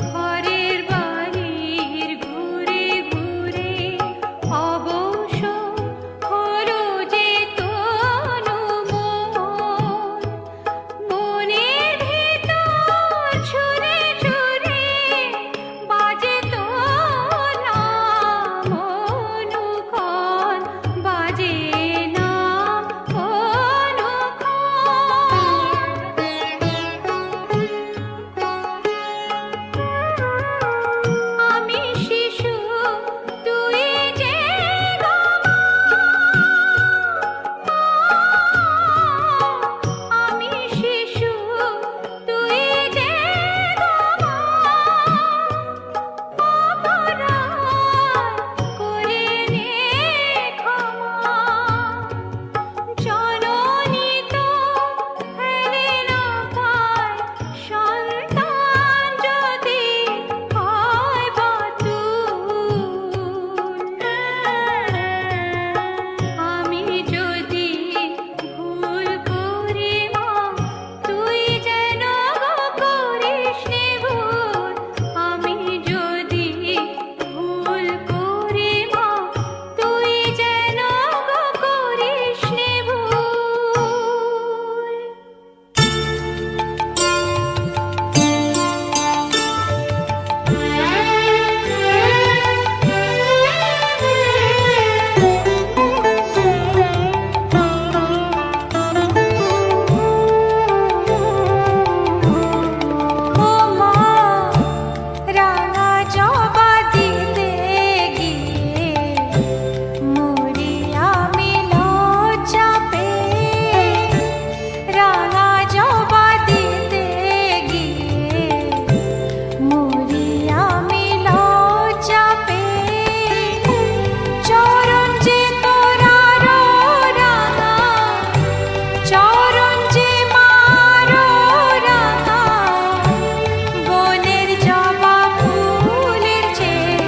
ঘরের বাড়ির ঘুরে ঘুরে অবশ হলো যে তনু মন মনের ভিতর ছুঁড়ে ছুঁড়ে বাজে তো নাম অনুক্ষণ বাজে নাম অনুক্ষণ আমি শিশু তুই যে আমি শিশু তুই যে করে নে ক্ষমা জননী তো ফেলে না পায় সন্তান যদি হয় বাতুল আমি যদি ভুল করি মা তুই যেন করিস নে ভুল আমি যদি ভুল করি মা তুই যেন করিস নে ভুল ও মা রাঙা জবা দিতে গিয়ে মরি আমি লজ্জা পেয়ে রাঙা জবা দিতে গিয়ে মরি আমি লজ্জা পেয়ে চরণ যে তোরা রাঙা চরণ যে মারো রাঙা বনের জবা ফুলের চেয়ে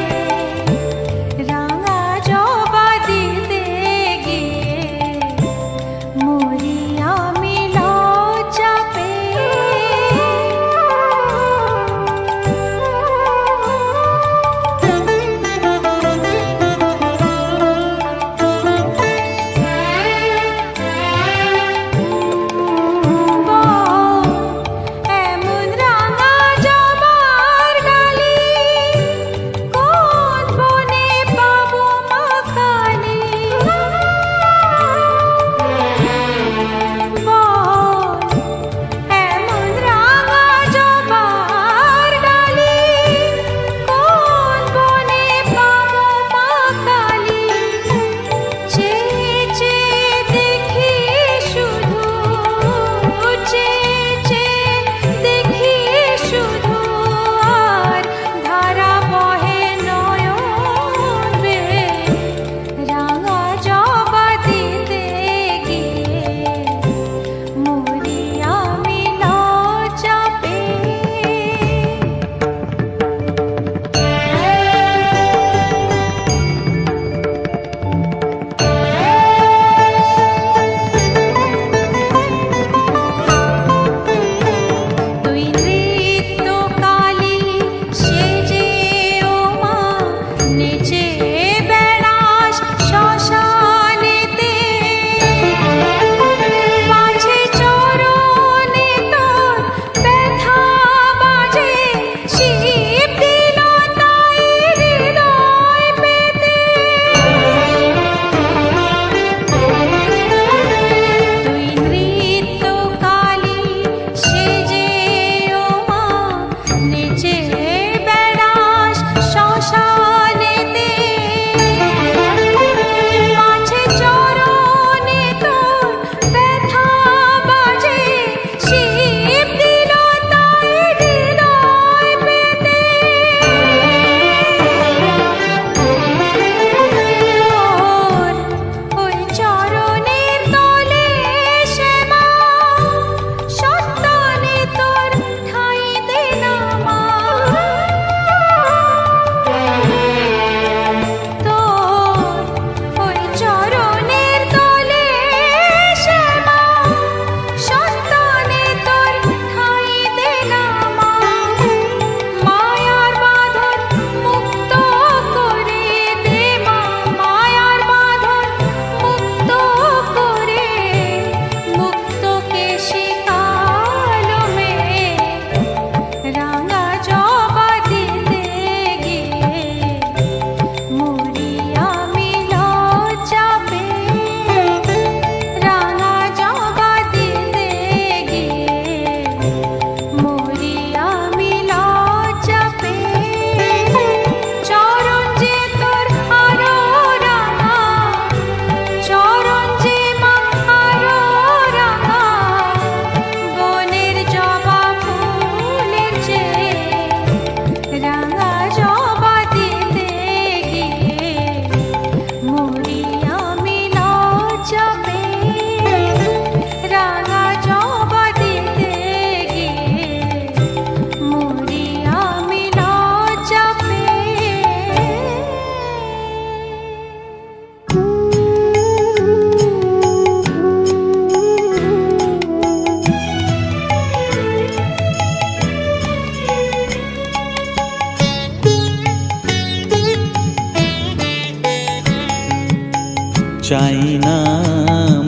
চাই না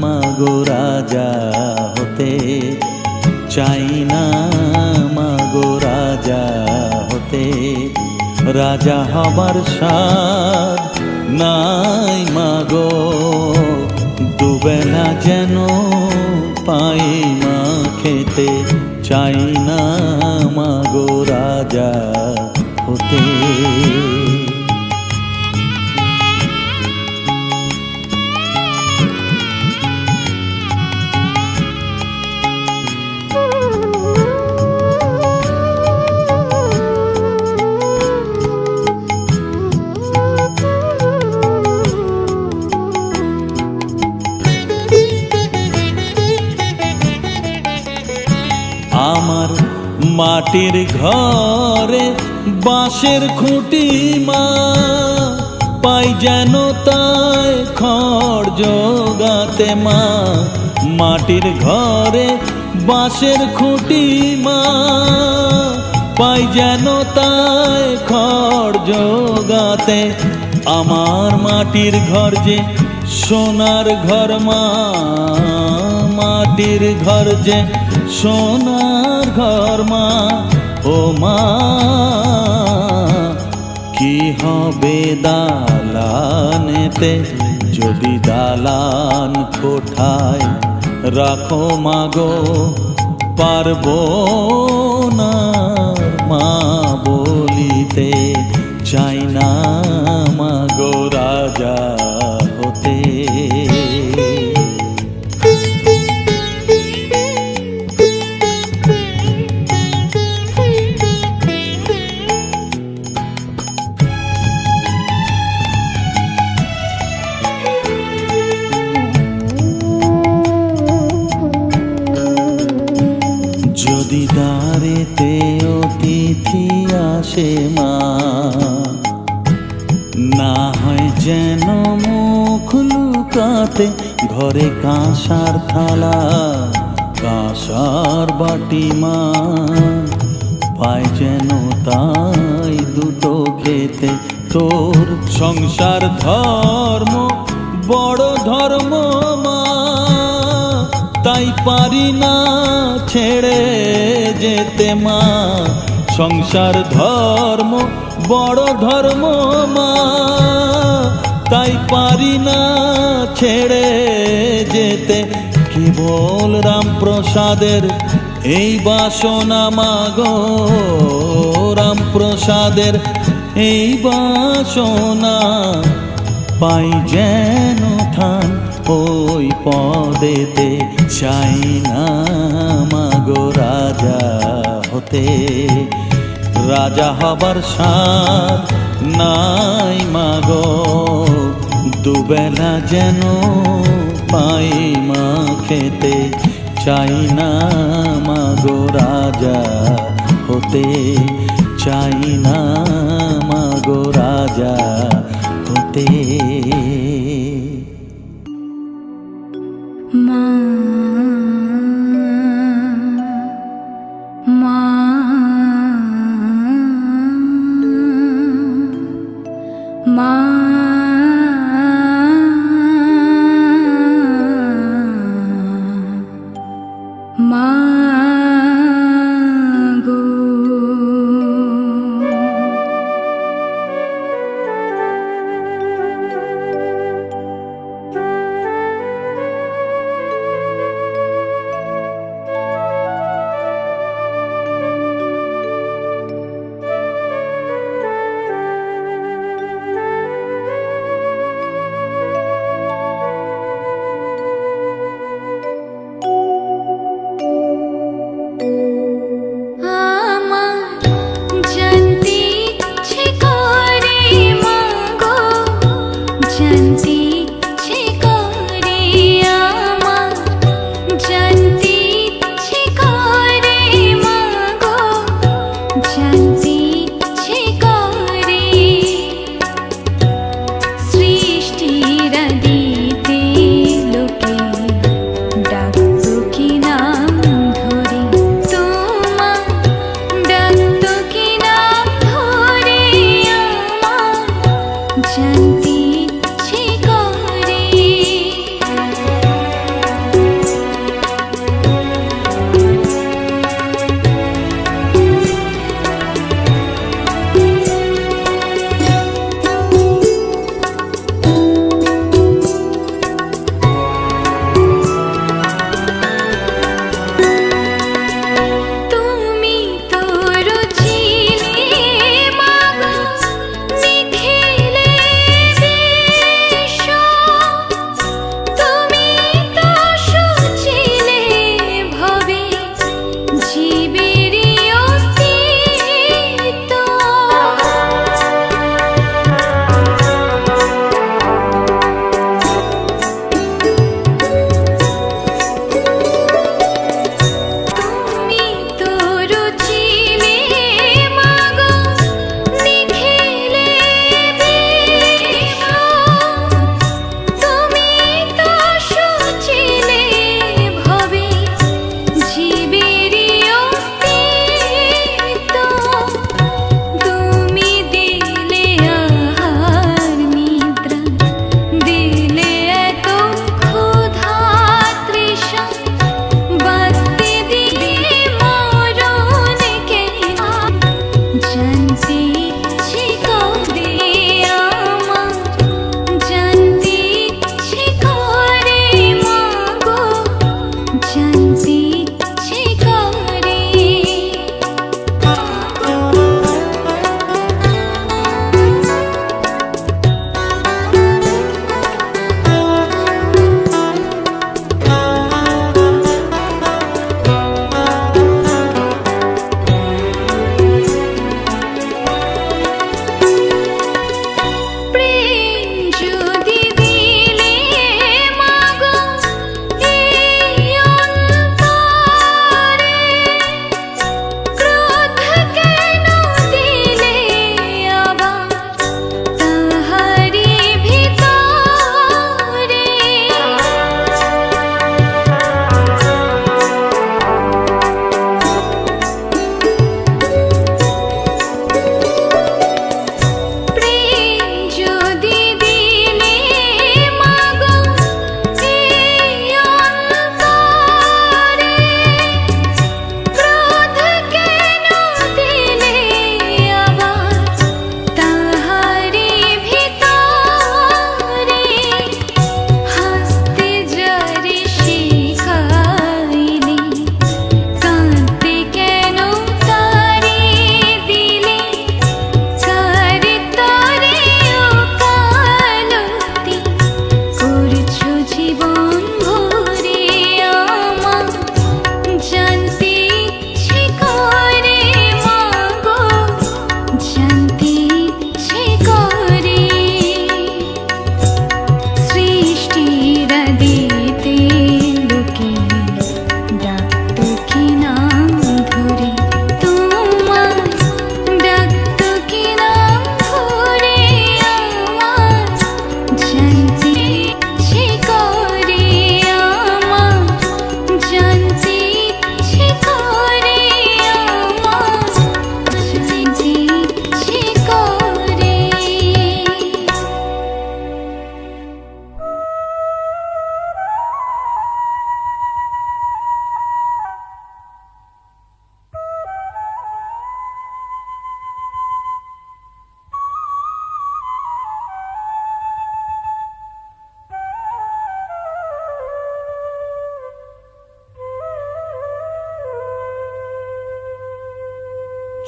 মাগো রাজা হতে, চাই না মাগো রাজা হতে। রাজা হবার স্বাদ নাই মাগো, দুবেলা যেন পাই মা খেতে। চাই না মাগো রাজা হতে। আমার মাটির ঘরে বাঁশের খুঁটি মা, পাই যেন তাই খড় জোগাতে মা। মাটির ঘরে বাঁশের খুঁটি মা, পাই যেন তাই খড় জোগাতে। আমার মাটির ঘর যে সোনার ঘর মা, মাটির ঘর যে সোনার ঘর মা। ও মা কি হবে দালানেতে, যদি দালান কোঠায় রাখো মাগো। পারবো না মা বলিতে, চাই না মাগো রাজা হতে। যদি দ্বারেতে অতিথি আসে মা, না হয় যেন মুখ লুকাতে। ঘরে কাঁসার থালা কাঁসার বাটি মা, পায় যেন তাই দুটো খেতে। তোর সংসার ধর্ম বড় ধর্ম মা, তাই পারি না ছেড়ে যেতে মা। সংসার ধর্ম বড় ধর্ম মা, তাই পারি না ছেড়ে যেতে। কেবল রামপ্রসাদের এই বাসনা মাগো, রামপ্রসাদের এই বাসনা। পাই যেন থান ওই পদেতে, চাই না মাগো রাজা হতে। রাজা হবার স্বাদ নাই মাগো, দুবেলা যেন পাই মা খেতে। চাই না মাগো রাজা হতে, চাই না মাগো রাজা হতে। মা মা মা মা গো।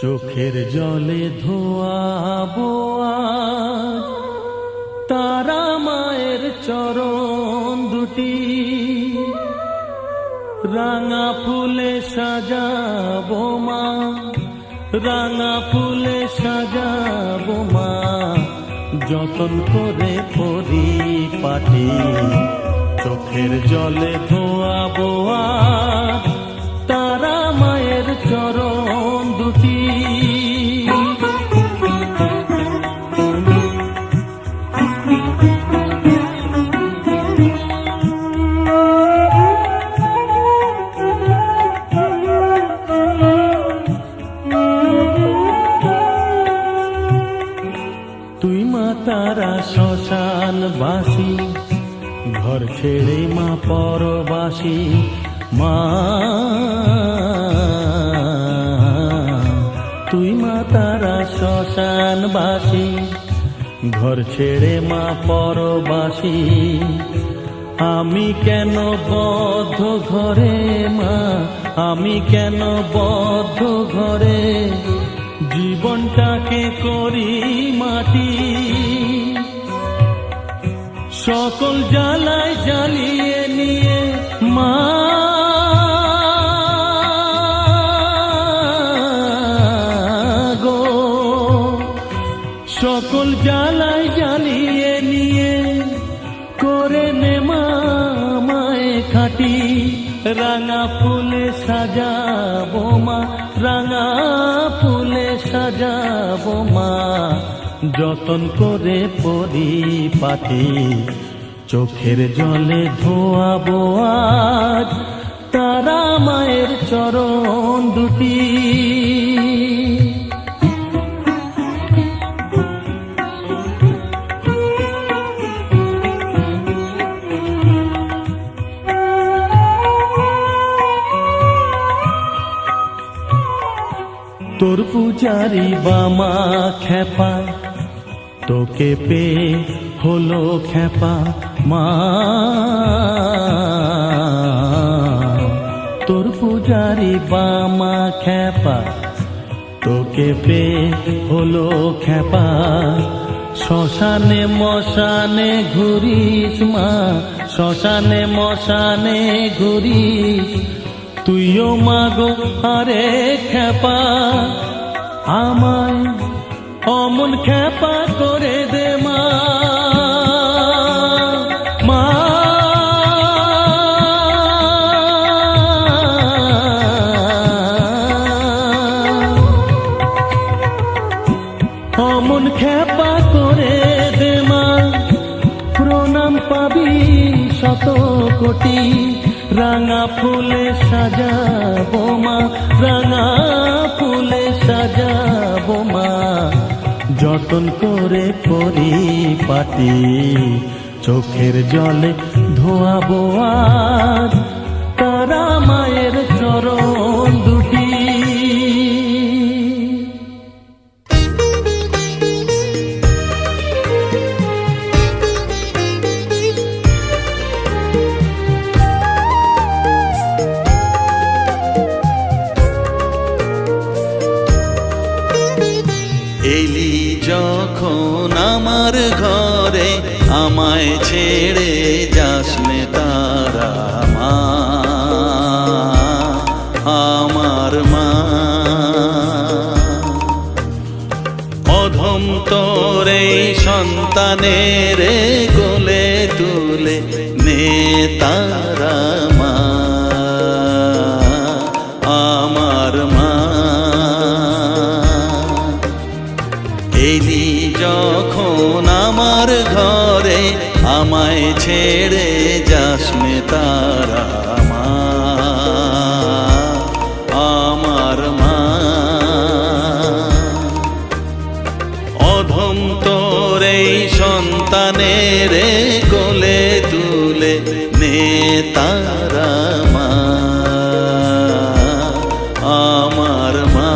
চোখের জলে ধোয়াবো আজ তারা মায়ের চরণ দুটি, রাঙা ফুলে সাজাবো মা, রাঙা ফুলে সাজাবো মা, যতন করে পরিপাটি। চোখের জলে ধোয়াবো আজ তারা মায়ের চরণ দুটি। তুই মা তারা শ্মশানবাসী, ঘর ছেড়ে মা পরবাসী। মা তুই মা তারা শ্মশানবাসী, ঘর ছেড়ে মা পরবাসী। আমি কেন বদ্ধ ঘরে মা, আমি কেন বদ্ধ ঘরে, জীবনটাকে করি মাটি। সকল জ্বালায় জ্বালিয়ে নিয়ে মা গো, সকল জ্বালায় জ্বালিয়ে নিয়ে করে নে মা মায়ে খাটি। রাঙা ফুলে সাজাবো মা, রাঙা ফুলে সাজাবো মা, যতন করে পরিপাটি। চোখের জলে ধোয়াবো আজ তারা মায়ের চরণ দুটি। তোর পূজারি বামা খেপা, তোকে পেয়ে হলো খেপা মা। তোর পূজারি বামা খেপা, তোকে পেয়ে হলো খেপা। শ্মশানে মশানে ঘুরিস মা, শ্মশানে মশানে ঘুরিস। তুইও মাগো আরে খেপা, আমায় অমন খেপা করে দে মা। মা অমন খেপা করে দে মা, প্রণাম পাবি শত কোটি। রাঙা ফুলে সাজাবো মা, রাঙা ফুলে সাজাবো মা, যতন করে পরিপাটি। চোখের জলে ধোয়াবো আজ তারা মায়ের চরণ দুটি। এলি যখন আমার ঘরে, আমায় ছেড়ে যাস নে তারা মা, আমার মা। অধম তোর এই সন্তানের কোলে তুলে নে তারা মা, আমার মা। এলি যখন আমার ঘরে, আমায় ছেড়ে যাস নে তারা মা, আমার মা। অধম তোর এই সন্তানের কোলে তুলে নে তারা মা, আমার মা।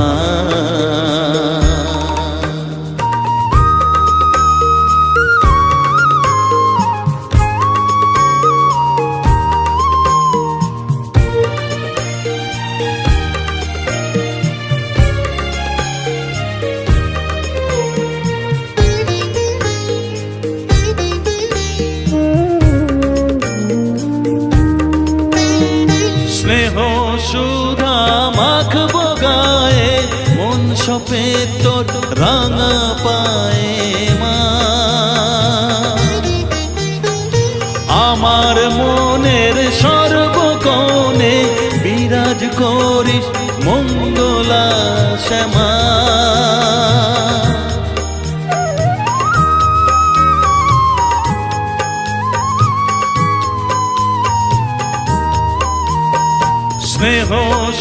তোর রাঙা পায়ে মা আমার মনের সর্বকোণে বিরাজ করিস মঙ্গলা শ্যামা স্নেহ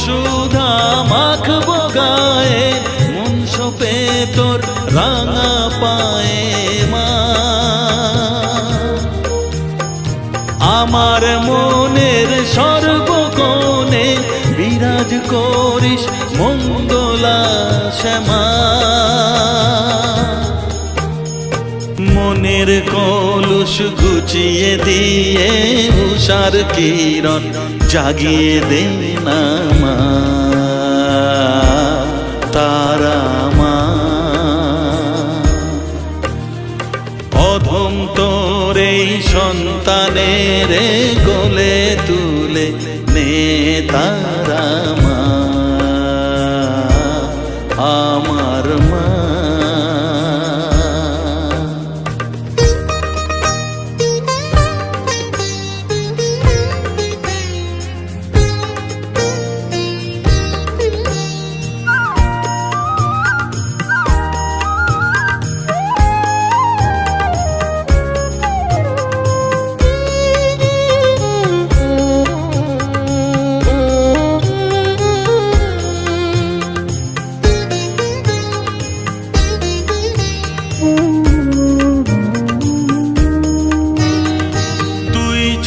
সুধা মাখবো গায়ে মন সপে তোর রাঙা পায়ে মা আমার মনের সর্বকোণে বিরাজ করিস মঙ্গলা শ্যামা মনের কলুষ ঘুচিয়ে দিয়ে উষার কিরণ জাগিয়ে দে না মা তারা মা অধম তোর এই সন্তানের কোলে তুলে নে তারা মা আমার মা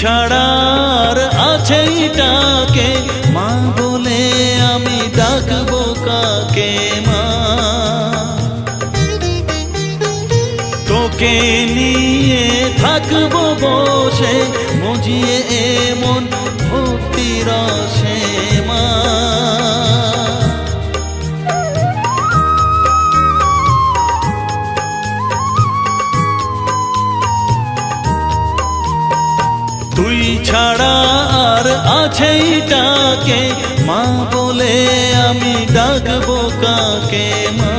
ছাড়ার আছে ডাকে মা বলে আমি ডাকবো কাকে মা তোকে নিয়ে থাকবো বসে মজিয়ে এমন ভক্তি রসে মা তুই ছাড়া আর আছে ডাকে মা বলে আমি ডাকবো কাকে মা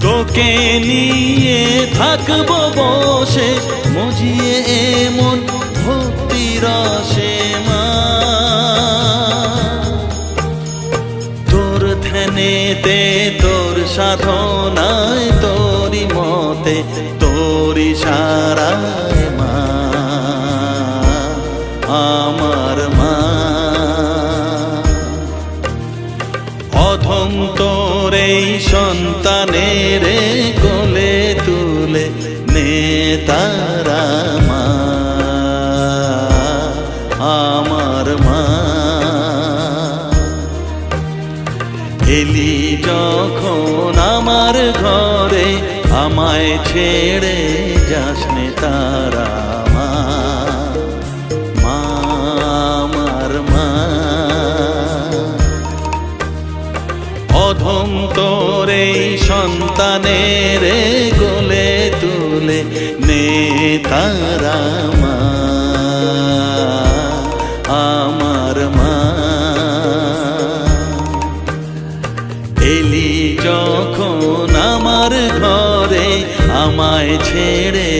তোকে নিয়ে থাকবো বসে মজিয়ে এমন ভক্তি রসে মা তোর ধ্যানেতে তোর সাধনায় তোরি মতে তোরি সারায় মা আমার মা অধম তোর এই সন্তানের কোলে তুলে নে তারা মা আমার মা এলি যখন আমার ঘরে আমায় ছেড়ে যাসনে তারা মা মা আমার মা অধম তোর এই সন্তানের কোলে তুলে নে তারা মা আমার মা এলি যখন আমার ঘরে আমায় ছেড়ে